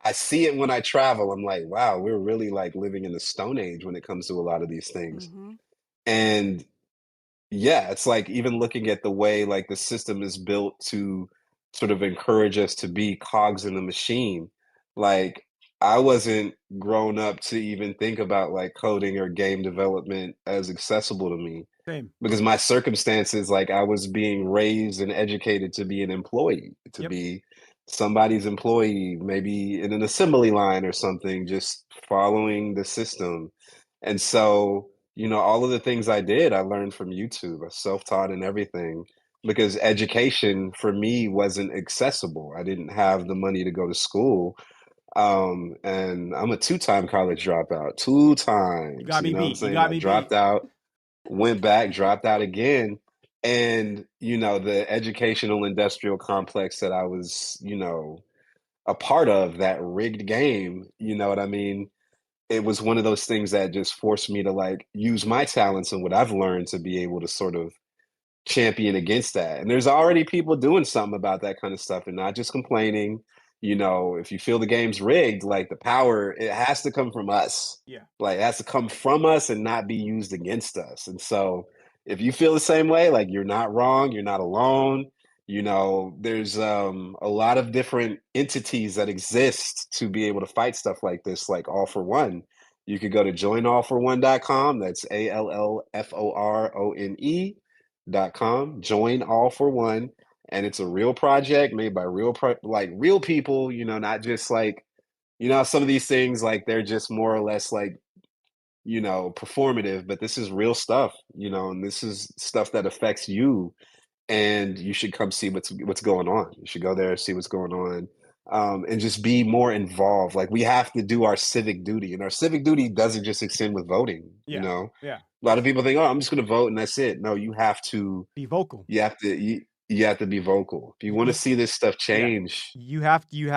C: I see it when I travel. I'm like, wow, we're really like living in the Stone Age when it comes to a lot of these things.
E: Mm-hmm.
C: And yeah, it's like even looking at the way like the system is built to sort of encourage us to be cogs in the machine. Like I wasn't grown up to even think about like coding or game development as accessible to me
A: Same.
C: because my circumstances, like I was being raised and educated to be an employee, to
A: Yep.
C: be somebody's employee, maybe in an assembly line or something, just following the system. And so, all of the things I did, I learned from YouTube. I self-taught and everything because education for me wasn't accessible. I didn't have the money to go to school. And I'm a two-time college dropout, two
A: You
C: times,
A: got
C: you
A: me
C: know what I'm
A: beat. You
C: saying?
A: got
C: I
A: me
C: dropped
A: beat.
C: out, went back, dropped out again. And, the educational industrial complex that I was, a part of, that rigged game, you know what I mean? It was one of those things that just forced me to like use my talents and what I've learned to be able to sort of champion against that. And there's already people doing something about that kind of stuff and not just complaining. If you feel the game's rigged, like the power, it has to come from us.
A: Yeah.
C: Like it has to come from us and not be used against us. And so if you feel the same way, like you're not wrong, you're not alone. There's a lot of different entities that exist to be able to fight stuff like this, like All for One. You could go to joinallforone.com. That's ALLFORONE.com. Join All for One, and it's a real project made by real people. Not just like some of these things like they're just more or less like performative, but this is real stuff. And this is stuff that affects you, and you should come see what's going on. You should go there and see what's going on. And just be more involved. Like we have to do our civic duty, and our civic duty doesn't just extend with voting.
A: Yeah. Yeah.
C: A lot of people think, "Oh, I'm just going to vote and that's it." No, you have to.
A: Be vocal.
C: You have to be vocal if you want to see this stuff
A: Yeah.
C: change.
A: You have to you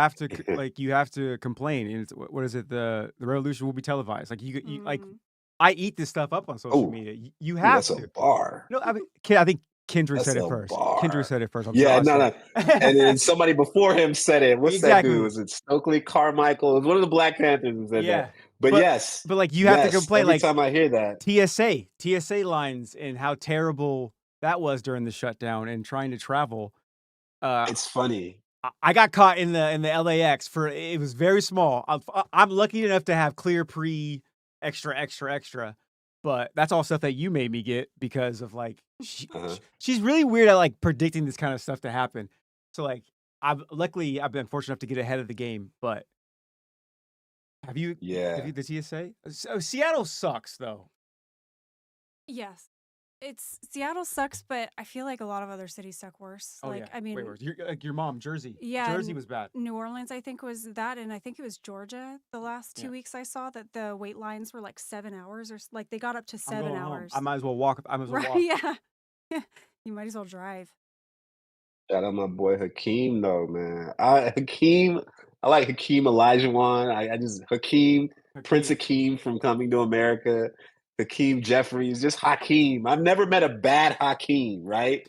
A: have to complain. And it's, what is it? The revolution will be televised. Like you like
E: Mm-hmm.
A: I eat this stuff up on social
C: Oh,
A: media. You have
C: that's a
A: to.
C: bar.
A: No, I mean, I think Kendrick
C: That's
A: said it
C: a
A: first. Kendrick
C: bar.
A: said it first.
C: Yeah,
A: I'll
C: no,
A: say
C: no. And then somebody before him said it. What's that dude?
A: exactly.
C: Was it Stokely Carmichael? It was one of the Black Panthers who said that.
A: Yeah,
C: But
A: but
C: yes,
A: like you have to
C: yes.
A: complain.
C: Every
A: Like
C: time I hear that,
A: TSA lines and how terrible that was during the shutdown and trying to travel.
C: it's funny.
A: I got caught in the LAX for it was very small. I'm lucky enough to have clear pre extra, but that's all stuff that you made me get because of like
C: Uh-huh.
A: she's really weird at like predicting this kind of stuff to happen. So like I've been fortunate enough to get ahead of the game. But have you
C: Yeah.
A: the TSA? Seattle sucks though.
E: Yes. Seattle sucks, but I feel like a lot of other cities suck worse.
A: Oh
E: Like,
A: yeah,
E: I
A: way
E: mean,
A: worse. Like your mom, Jersey.
E: yeah,
A: Jersey was bad.
E: New Orleans, I think, was that, and I think it was Georgia. The last 2
A: Yeah.
E: weeks I saw that the wait lines were like 7 hours, or like they got up to
A: I'm
E: 7
A: going home.
E: hours.
A: I might as well walk. I might as well
E: Right?
A: walk.
E: Yeah. You might as well drive.
C: Shout out my boy Hakeem though, man. I like Hakeem Olajuwon. I just Hakeem, Prince
A: Hakeem.
C: Hakeem from Coming to America, Hakeem Jeffries, just Hakeem. I've never met a bad Hakeem, right?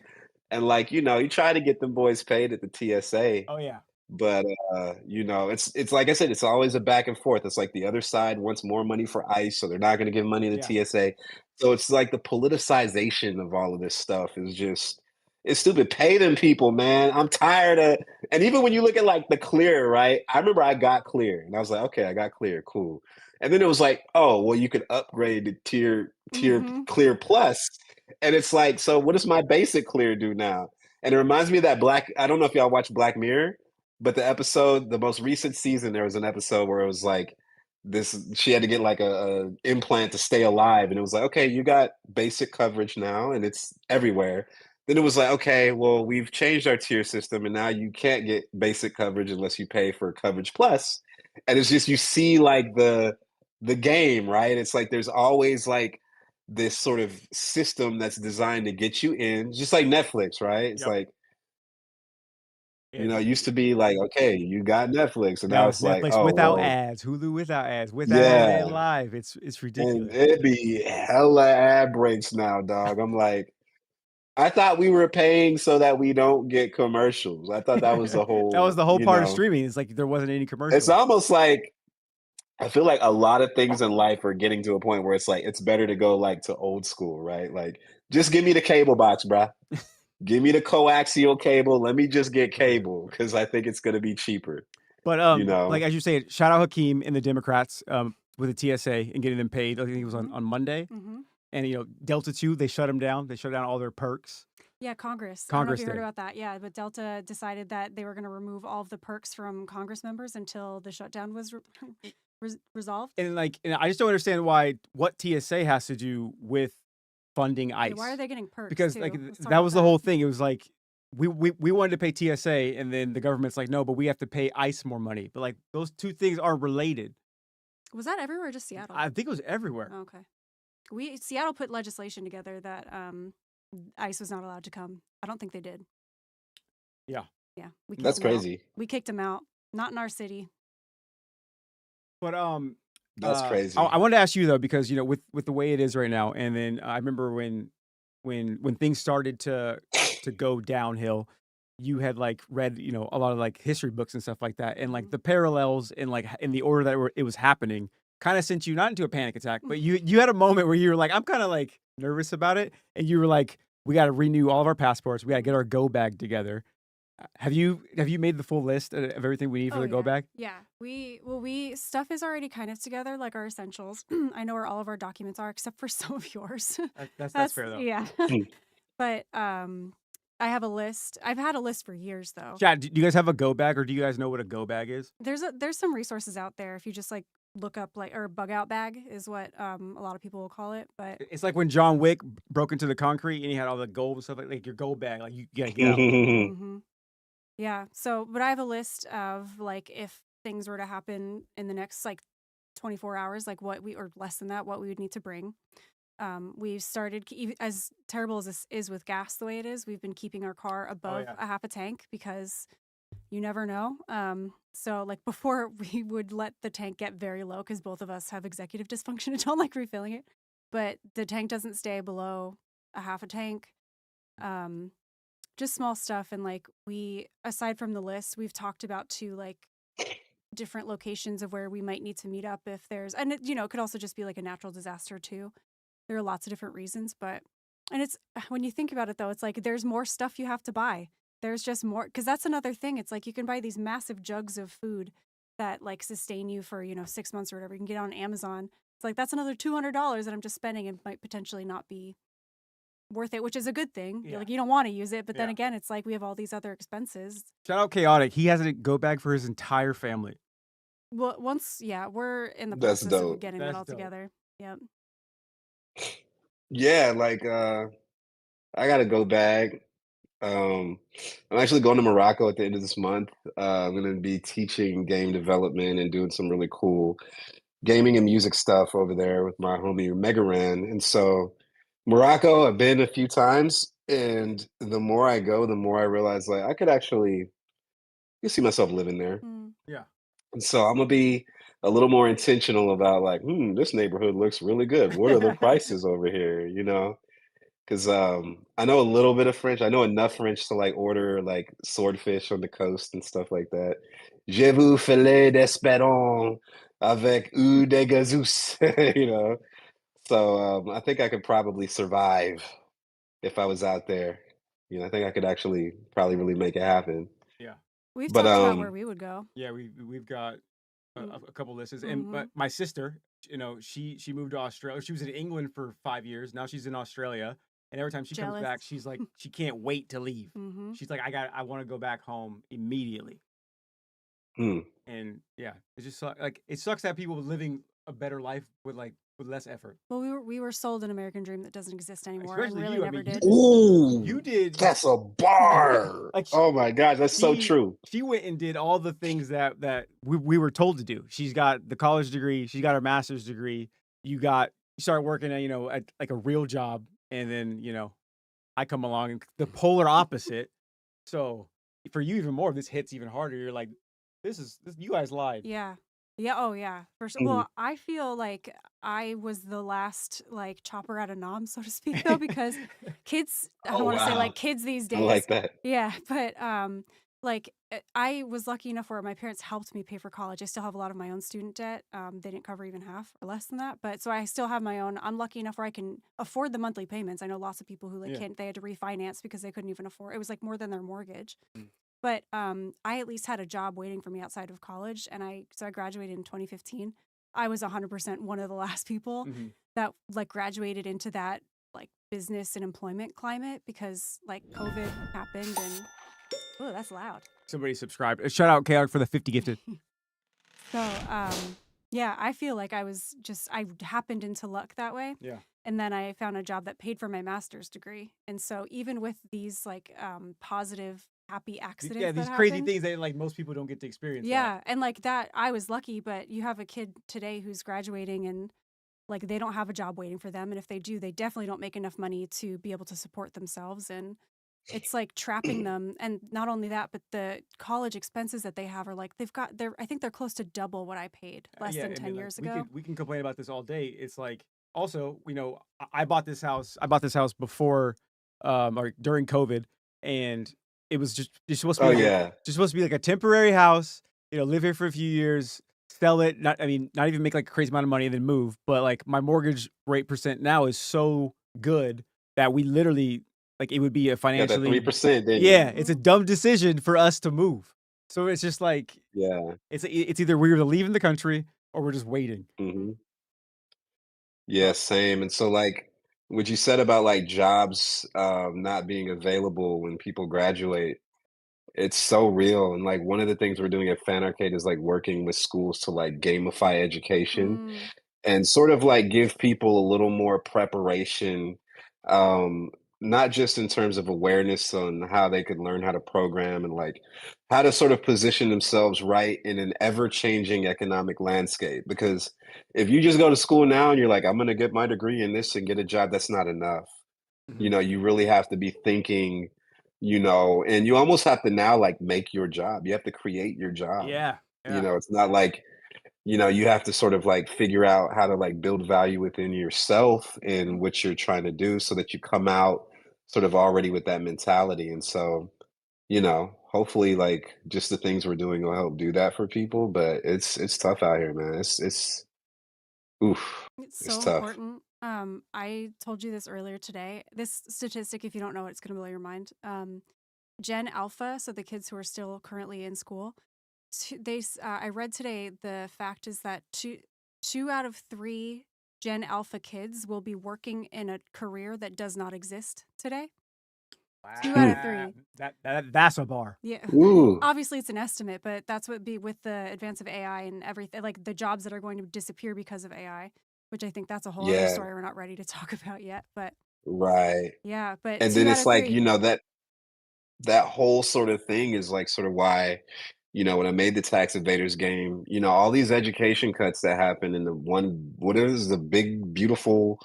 C: And like, you try to get them boys paid at the TSA.
A: Oh yeah.
C: But, it's like I said, it's always a back and forth. It's like the other side wants more money for ICE, so they're not gonna give money to
A: Yeah.
C: TSA. So it's like the politicization of all of this stuff is just it's stupid. Pay them people, man. I'm tired of and even when you look at like the clear, right? I remember I got clear and I was like, okay, I got clear, cool. And then it was like, oh, well, you could upgrade to tier
E: Mm-hmm.
C: clear plus. And it's like, so what does my basic clear do now? And it reminds me of that I don't know if y'all watch Black Mirror, but the most recent season, there was an episode where it was like she had to get like a implant to stay alive, and it was like, okay, you got basic coverage now, and it's everywhere. Then it was like, okay, well, we've changed our tier system, and now you can't get basic coverage unless you pay for coverage plus. And it's just you see like the game, right? It's like there's always like this sort of system that's designed to get you in, just like Netflix, right? It's
A: Yep.
C: like
A: Yeah.
C: it used to be like, okay, you got Netflix, and now
A: Now it's
C: it's like,
A: Netflix
C: oh
A: without
C: well,
A: ads, Hulu without ads, with ads
C: yeah,
A: and live. It's
C: and
A: ridiculous.
C: it'd be hella ad breaks now, dog. I'm like, I thought we were paying so that we don't get commercials. I thought that was the
A: That was
C: whole,
A: the whole part of streaming. It's like there wasn't any
C: it's
A: commercials.
C: almost like I feel like a lot of things in life are getting to a point where it's like it's better to go like to old school, right? Like, just give me the cable box, bruh. Give me the coaxial cable. Let me just get
A: Oh yeah.
C: cable because I think it's gonna be cheaper,
A: But
C: you
A: like
C: know?
A: as you say, shout out Hakeem and the Democrats with the TSA and getting them paid. I think it was
E: Mm-hmm.
A: on Monday.
E: Mm-hmm.
A: And Delta 2, they shut them down. They shut down all their perks.
E: Yeah, Congress. I don't know if
A: Congress
E: you heard
A: did.
E: about that. Yeah, but Delta decided that they were going to remove all of the perks from Congress members until the shutdown was resolved.
A: And I just don't understand what TSA has to do with funding ICE.
E: Yeah, why are they getting perks?
A: Because
E: too?
A: like
E: Let's talk
A: that
E: about
A: was the whole thing. It was like we wanted to pay TSA, and then the government's like, no, but we have to pay ICE more money. But like those two things aren't related.
E: Was that everywhere or just Seattle?
A: I think it was everywhere.
E: Oh, okay. Seattle put legislation together that ICE was not allowed to come. I don't think they did.
A: Yeah.
E: Yeah. We kicked
C: That's
E: them out.
C: crazy.
E: We kicked them out. Not in our city.
A: But
C: That's crazy.
A: I wanted to ask you though, because with the way it is right now, and then I remember when things started to go downhill, you had like read a lot of like history books and stuff like that, and like the parallels and like in the order that it was happening kind of sent you not into a panic attack, but you had a moment where you were like, I'm kind of like nervous about it, and you were like, we got to renew all of our passports, we got to get our go bag together. Have you made the full list of everything we need for the go bag?
E: Yeah. Stuff is already kind of together, like our essentials. I know where all of our documents are, except for some of yours.
A: That's fair though.
E: Yeah. But I have a list. I've had a list for years though.
A: Chad, do you guys have a go bag, or do you guys know what a go bag is?
E: There's some resources out there if you just like look up or bug out bag is what a lot of people will call it. But
A: it's like when John Wick broke into the concrete and he had all the gold and stuff like your go bag, like you gotta get out.
E: Mm-hmm. Yeah. So, but I have a list of like if things were to happen in the next like 24 hours, like or less than that, what we would need to bring. We've started, as terrible as this is with gas the way it is, we've been keeping our car above a half a tank because you never know. So like before we would let the tank get very low because both of us have executive dysfunction and don't like refilling it. But the tank doesn't stay below a half a tank. Just small stuff. And like aside from the list, we've talked about like different locations of where we might need to meet up if there's, and it could also just be like a natural disaster too. There are lots of different reasons, and it's, when you think about it though, it's like there's more stuff you have to buy. There's just more, because that's another thing. It's like you can buy these massive jugs of food that like sustain you for 6 months or whatever. You can get on Amazon. It's like that's another $200 that I'm just spending and might potentially not be worth it, which is a good thing. Like you don't want to use it, but then again, it's like we have all these other expenses.
A: Shout out Chaotic. He has a go bag for his entire family.
E: Well, we're in the
C: That's
E: process
C: dope.
E: of getting that all together. Yep.
C: Yeah, like I gotta go back. I'm actually going to Morocco at the end of this month. I'm gonna be teaching game development and doing some really cool gaming and music stuff over there with my homie Megaran. And so Morocco, I've been a few times, and the more I go, the more I realize like I could actually you see myself living there.
E: Mm.
A: Yeah.
C: And so I'm gonna be a little more intentional about like, this neighborhood looks really good. What are the prices over here? Because I know a little bit of French. I know enough French to like order like swordfish on the coast and stuff like that. Je vous filet d'espadon avec ou de gazous, So I think I could probably survive if I was out there. I think I could actually probably really make it happen.
A: Yeah.
E: We've
C: But
E: talked about where we would go.
A: Yeah, we've got a couple lists, and but
E: Mhm.
A: my sister, she moved to Australia. She was in England for 5 years. Now she's in Australia, and every time she comes
E: Jealous.
A: back, she's like, she can't wait to leave.
E: Mhm.
A: She's like, I want to go back home immediately.
C: hmm,
A: And yeah, it just like it sucks that people living a better life with less effort.
E: Well, we were sold an American dream that doesn't exist anymore, and
A: Especially
E: really
A: you. I
E: never
A: mean,
E: did.
A: you did.
C: that's a bar.
A: Like
C: Oh my gosh, that's so
A: she
C: true.
A: she went and did all the things that we were told to do. She's got the college degree. She's got her master's degree. You start working at like a real job, and then I come along and the polar opposite. So for you, even more, this hits even harder. You're like, this you guys lied.
E: Yeah. Yeah. Oh, yeah. For sure.
C: Mhm.
E: Well, I feel like I was the last like chopper out of Nom, so to speak, though, because kids. I don't
C: Oh
E: want to say
C: wow,
E: like kids these
C: I
E: days.
C: like that.
E: Yeah, but I was lucky enough where my parents helped me pay for college. I still have a lot of my own student debt. They didn't cover even half or less than that, but so I still have my own. I'm lucky enough where I can afford the monthly payments. I know lots of people who
A: Yeah.
E: can't. They had to refinance because they couldn't even afford. It was like more than their mortgage.
A: Mm.
E: But I at least had a job waiting for me outside of college, and I graduated in 2015. I was 100% one of the last people
A: Mhm.
E: that like graduated into that like business and employment climate because like COVID happened and oh, that's loud.
A: Somebody subscribed. Shout out KR for the 50 gifted.
E: So yeah, I feel like I happened into luck that way.
A: Yeah.
E: And then I found a job that paid for my master's degree. And so even with these like positive, happy accidents,
A: Yeah, these
E: that
A: crazy
E: happen,
A: things that like most people don't get to experience.
E: yeah, and like that, I was lucky, but you have a kid today who's graduating and like they don't have a job waiting for them. And if they do, they definitely don't make enough money to be able to support themselves. And it's like trapping them. And not only that, but the college expenses that they have are like, I think they're close to double what I paid less
A: Yeah,
E: than
A: I
E: 10
A: mean,
E: years
A: like,
E: ago.
A: we can complain about this all day. It's like also, I bought this house. I bought this house before, or during COVID, and it was it's supposed to
C: Oh
A: be like
C: yeah,
A: just supposed to be like a temporary house. Live here for a few years, sell it. Not even make like a crazy amount of money and then move. But like my mortgage rate percent now is so good that we literally like it would be a
C: got that
A: financially
C: 3%, didn't
A: yeah,
C: you?
A: it's a dumb decision for us to move. So it's just like
C: Yeah.
A: it's either we're leaving the country or we're just waiting.
C: hmm Yeah, same. And so, like, what you said about like jobs not being available when people graduate, it's so real. And like, one of the things we're doing at Fan Arcade is like working with schools to like gamify education
E: Mm.
C: and sort of like give people a little more preparation, um, not just in terms of awareness on how they could learn how to program and like how to sort of position themselves right in an ever-changing economic landscape. Because if you just go to school now and you're like, I'm going to get my degree in this and get a job, that's not enough.
A: Mhm.
C: You really have to be thinking, and you almost have to now like make your job. You have to create your job.
A: Yeah, yeah.
C: It's not like you have to sort of like figure out how to like build value within yourself and what you're trying to do so that you come out sort of already with that mentality. And so, hopefully like just the things we're doing will help do that for people. But it's tough out here, man. It's oof.
E: It's
C: It's
E: so
C: tough.
E: important. I told you this earlier today. This statistic, if you don't know it, it's going to blow your mind. Gen Alpha, so the kids who are still currently in school, I read today the fact is that two out of 3 Gen Alpha kids will be working in a career that does not exist today. 2 out of 3.
A: That's a bar.
E: Yeah.
C: Ooh.
E: Obviously, it's an estimate, but that's what be with the advance of AI and everything, like the jobs that are going to disappear because of AI. which I think that's a whole other
C: Yeah,
E: story we're not ready to talk about yet. But
C: right.
E: yeah, but
C: And then
E: two out
C: it's
E: of
C: like, you
E: three.
C: know, that whole sort of thing is like sort of why, you know, when I made the tax evaders game, you know, all these education cuts that happen in the one, what is the big beautiful,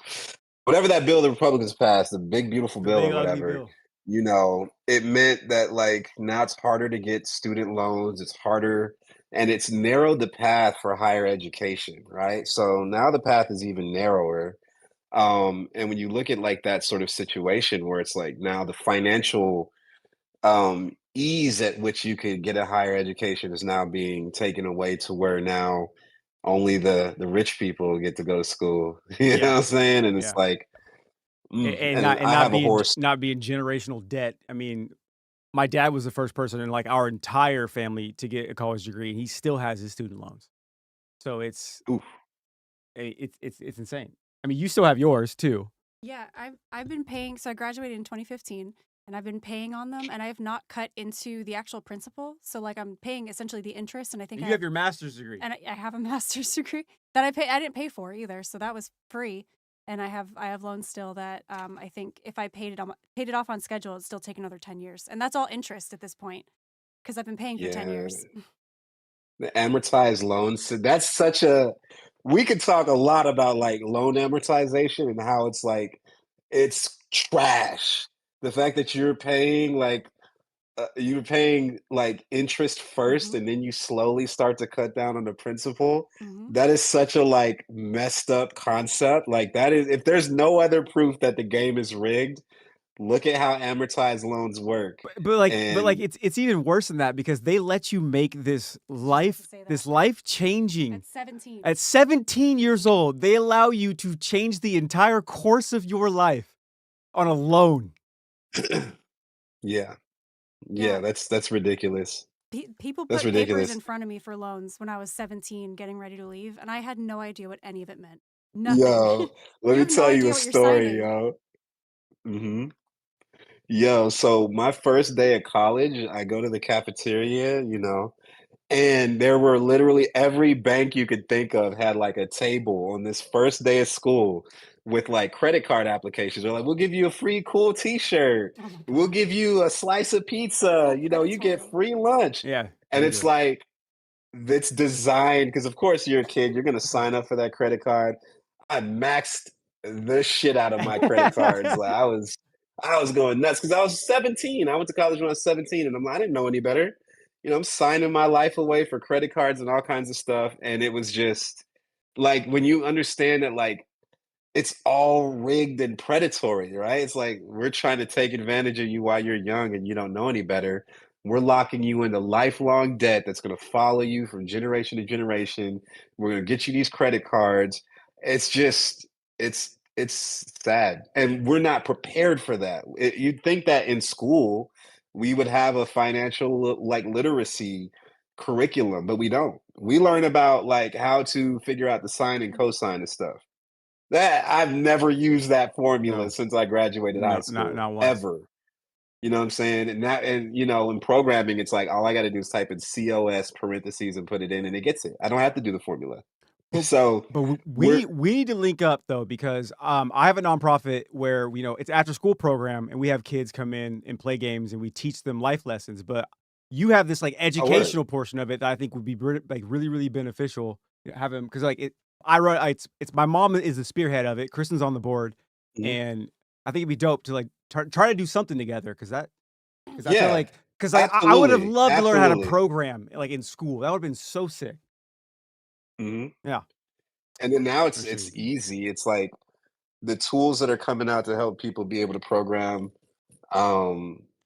C: whatever that bill the Republicans passed, the big beautiful
A: The
C: bill
A: big
C: or
A: ugly
C: whatever,
A: bill.
C: you know, it meant that like now it's harder to get student loans, it's harder, and it's narrowed the path for higher education, right? So now the path is even narrower. And when you look at like that sort of situation where it's like now the financial ease at which you could get a higher education is now being taken away to where now only the rich people get to go to school. You know
A: Yeah,
C: what I'm saying? And it's
A: yeah.
C: like,
A: And
C: and
A: not and
C: I
A: not
C: have a
A: being
C: horse.
A: not being generational debt. I mean, my dad was the first person in like our entire family to get a college degree, and he still has his student loans. So
C: Oof,
A: it's insane. I mean, you still have yours too.
E: Yeah, I've been paying. So I graduated in 2015, and I've been paying on them, and I have not cut into the actual principal. So like I'm paying essentially the interest, and I think
A: And
E: I
A: you have
E: have,
A: your master's degree.
E: and I have a master's degree that I didn't pay for either, so that was free. And I have loans still that I think if I paid it off on schedule, it'd still take another 10 years, and that's all interest at this point because I've been paying for 10
C: yeah,
E: years.
C: the amortized loans. So that's such a. We could talk a lot about like loan amortization and how it's like it's trash. The fact that you're paying like interest first
E: Hmm.
C: and then you slowly start to cut down on the principal.
E: Hmm.
C: That is such a like messed up concept. Like that is if there's no other proof that the game is rigged, look at how amortized loans work.
A: But like
C: And
A: it's even worse than that because they let you make
E: Just about to say that.
A: life changing
E: At 17.
A: at 17 years old. They allow you to change the entire course of your life on a loan.
C: yeah, yeah,
E: Yeah,
C: that's ridiculous.
E: people
C: That's
E: put papers
C: ridiculous.
E: in front of me for loans when I was 17, getting ready to leave, and I had no idea what any of it meant. Nothing.
C: Yo, let
E: You
C: me
E: have no
C: tell you a
E: idea what you're
C: story,
E: signing.
C: yo. hmm Yo, so my first day at college, I go to the cafeteria, you know, and there were literally every bank you could think of had like a table on this first day of school with like credit card applications. They're like, we'll give you a free cool t-shirt.
E: Oh my
C: We'll
E: god,
C: give you a slice of
E: so
C: pizza. You know, you get
E: predatory.
C: free lunch.
A: Yeah,
C: And
A: they
C: it's
A: do.
C: like, it's designed because of course you're a kid, you're gonna sign up for that credit card. I maxed the shit out of my credit cards. Like I was going nuts because I was 17. I went to college when I was 17 and I didn't know any better. You know, I'm signing my life away for credit cards and all kinds of stuff. And it was just like when you understand that like it's all rigged and predatory, right? It's like we're trying to take advantage of you while you're young and you don't know any better. We're locking you into lifelong debt that's going to follow you from generation to generation. We're going to get you these credit cards. It's just, it's sad, and we're not prepared for that. You'd think that in school we would have a financial like literacy curriculum, but we don't. We learn about like how to figure out the sine and cosine and stuff that I've never used that formula
A: No,
C: since I graduated high
A: no, not
C: school,
A: not once.
C: ever. You know what I'm saying? And you know, in programming, it's like all I got to do is type in COS parentheses and put it in, and it gets it. I don't have to do the formula.
A: But
C: So we're
A: we need to link up though because I have a nonprofit where it's after school program and we have kids come in and play games and we teach them life lessons. But you have this like
C: a word.
A: educational portion of it that I think would be like really beneficial. Having because like I run it's my mom is the spearhead of it. Kristen's on the board,
C: Mhm.
A: and I think it'd be dope to like try to do something together because I feel
C: Yeah,
A: like because I would have
C: absolutely,
A: loved to learn how to
C: absolutely.
A: program like in school. That would have been so sick.
C: hmm
A: Yeah,
C: And then now
A: for
C: it's
A: sure.
C: easy. It's like the tools that are coming out to help people be able to program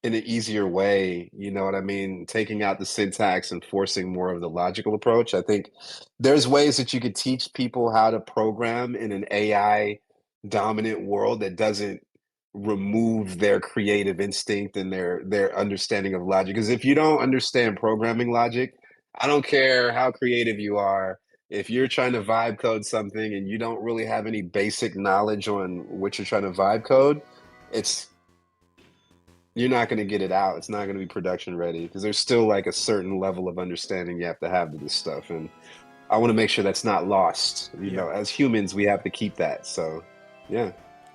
C: in an easier way, you know what I mean? Taking out the syntax and forcing more of the logical approach. I think there's ways that you could teach people how to program in an AI dominant world that doesn't remove their creative instinct and their understanding of logic. Because if you don't understand programming logic, I don't care how creative you are. If you're trying to vibe code something and you don't really have any basic knowledge on what you're trying to vibe code, it's you're not going to get it out. It's not going to be production ready because there's still like a certain level of understanding you have to have to this stuff. And I want to make sure that's not lost. You
A: Yeah.
C: know, as humans, we have to keep that. So, yeah.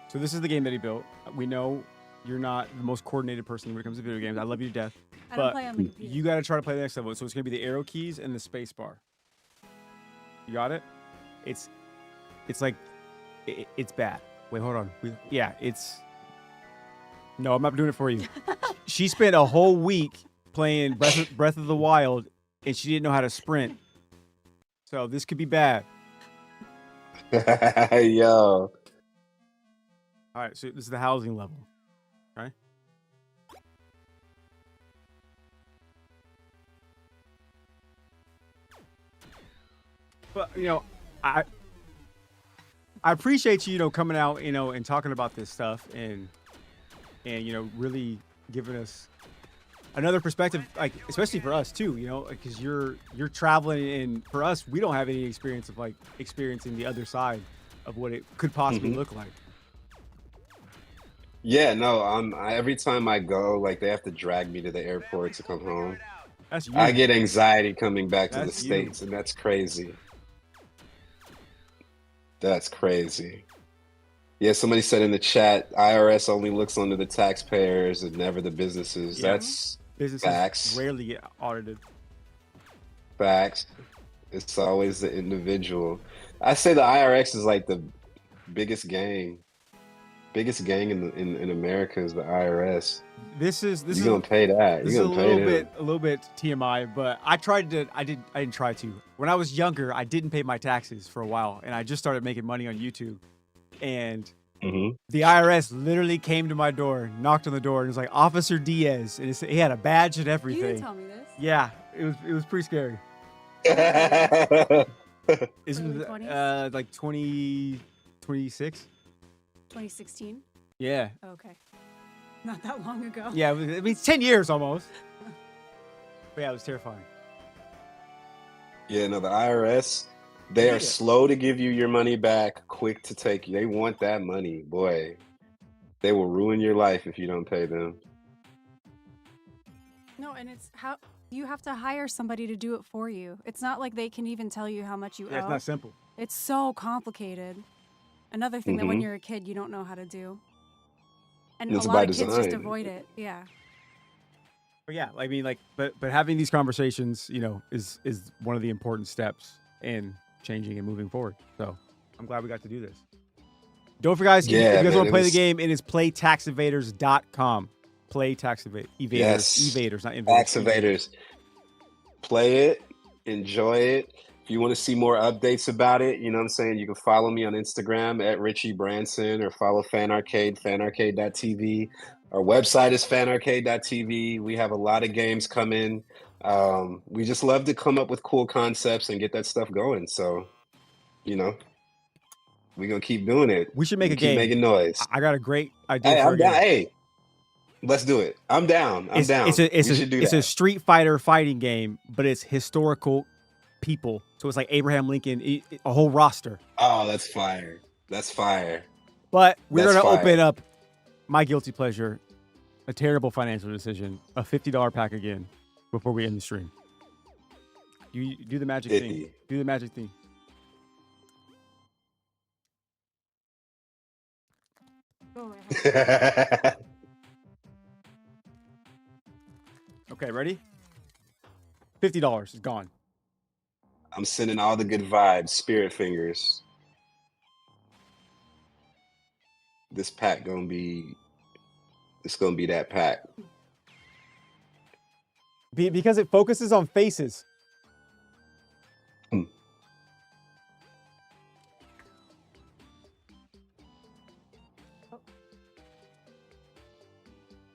A: So this is the game that he built. We know you're not the most coordinated person when it comes to video games. I love you to death.
E: I don't
A: But
E: play on the computer.
A: you got to try to play the next level. So it's going to be the arrow keys and the space bar. You got it? It's like, it's bad. Wait, hold on. Yeah, it's... No, I'm not doing it for you. She spent a whole week playing Breath of the Wild, and she didn't know how to sprint. So this could be bad.
C: Yo.
A: All right, so this is the housing level. Okay. But I appreciate you, coming out, and talking about this stuff and really giving us another perspective, like especially for us too, because you're traveling, and for us, we don't have any experience of like experiencing the other side of what it could possibly look like.
C: Yeah, no, every time I go, like they have to drag me to the airport to come home.
A: That's you.
C: I get anxiety coming back to the
A: That's you.
C: States, and that's crazy. That's crazy. Yeah, somebody said in the chat, IRS only looks onto the taxpayers and never the businesses.
A: Yeah.
C: That's
A: Businesses
C: facts.
A: rarely get audited.
C: Facts. It's always the individual. I say the IRS is like the biggest gang. Biggest gang in America is the IRS.
A: This is
C: You're gonna pay that.
A: This
C: You're
A: is
C: gonna pay them.
A: a little bit TMI, but I didn't try to. When I was younger, I didn't pay my taxes for a while, and I just started making money on YouTube. And the IRS literally came to my door, knocked on the door, and it was like, Officer Diaz, and he had a badge and
E: You
A: everything.
E: didn't tell me this.
A: Yeah, it was pretty scary. Is
E: Early
A: it
E: 20s?
A: like 26?
E: 2016.
A: Yeah.
E: Okay. Not that long ago.
A: Yeah, it's 10 years almost. But yeah, it was terrifying.
C: Yeah, no, the IRS, they are slow to give you your money back, quick to take you. They want that money, boy. They will ruin your life if you don't pay them.
E: No, and it's how you have to hire somebody to do it for you. It's not like they can even tell you how much you owe.
A: Yeah, it's not simple.
E: It's so complicated. Another thing that when you're a kid, you don't know how to do. And
C: It's
E: a
C: by
E: lot of kids just
C: design.
E: avoid it. Yeah.
A: But yeah, I mean, like, but having these conversations, is one of the important steps in changing and moving forward. So I'm glad we got to do this. Don't forget, guys, if you guys want to play the game, it is playtaxevaders.com. Play taxevaders.
C: Yes.
A: Evaders, not invaders.
C: Taxevaders. Play it, enjoy it. If you want to see more updates about it, you know what I'm saying? You can follow me on Instagram at Richie Branson or follow Fan Arcade, fanarcade.tv. Our website is fanarcade.tv. We have a lot of games coming. We just love to come up with cool concepts and get that stuff going. So, we're going to keep doing it.
A: We should make a
C: keep
A: game.
C: Making noise.
A: I got a great idea
C: Hey,
A: for
C: I'm
A: a game.
C: down. Hey, let's do it. I'm down. I'm down.
A: It's a Street Fighter fighting game, but it's historical people. So it's like Abraham Lincoln, a whole roster.
C: Oh, that's fire. That's fire.
A: But we're
C: That's
A: going to
C: fire.
A: open up my guilty pleasure, a terrible financial decision, a $50 pack again before we end the stream. You do the magic thing.
C: 50.
A: Do the magic thing.
E: Go ahead.
A: Okay, ready? $50 is gone.
C: I'm sending all the good vibes, spirit fingers. This pack gonna be that pack.
A: Because it focuses on faces.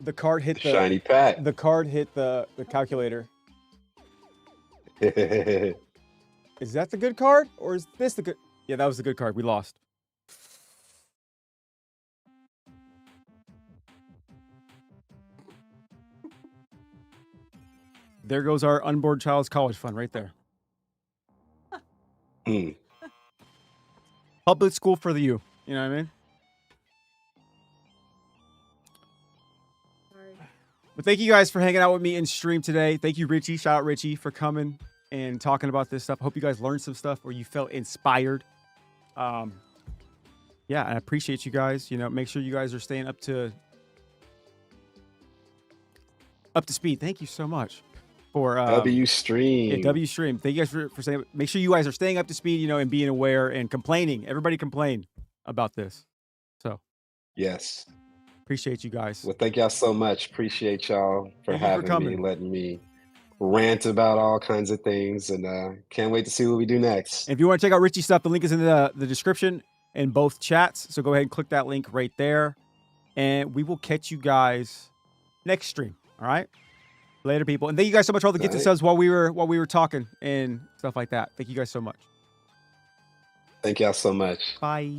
A: The card hit the
C: Shiny pack.
A: The card hit the calculator. Is that the good card, or is this the good? Yeah, that was the good card. We lost. There goes our unborn child's college fund right there. Public school for the you. You know what I mean? But thank you guys for hanging out with me in stream today. Thank you, Richie. Shout out Richie for coming and talking about this stuff. I hope you guys learned some stuff or you felt inspired. Yeah, and I appreciate you guys. You know, make sure you guys are staying up to speed. Thank you so much for
C: W Stream.
A: Yeah, W Stream. Thank you guys for saying. Make sure you guys are staying up to speed, you know, and being aware and complaining. Everybody complain about this. So
C: Yes.
A: appreciate you guys.
C: Well, thank y'all so much. Appreciate y'all for
A: Thank you for
C: having me,
A: coming.
C: letting me rant about all kinds of things, and can't wait to see what we do next.
A: And if you want to check out Richie stuff, the link is in the description in both chats. So go ahead and click that link right there. And we will catch you guys next stream. All right. Later, people. And thank you guys so much for all the gifted subs while we were talking and stuff like that. Thank you guys so much.
C: Thank y'all so much.
A: Bye.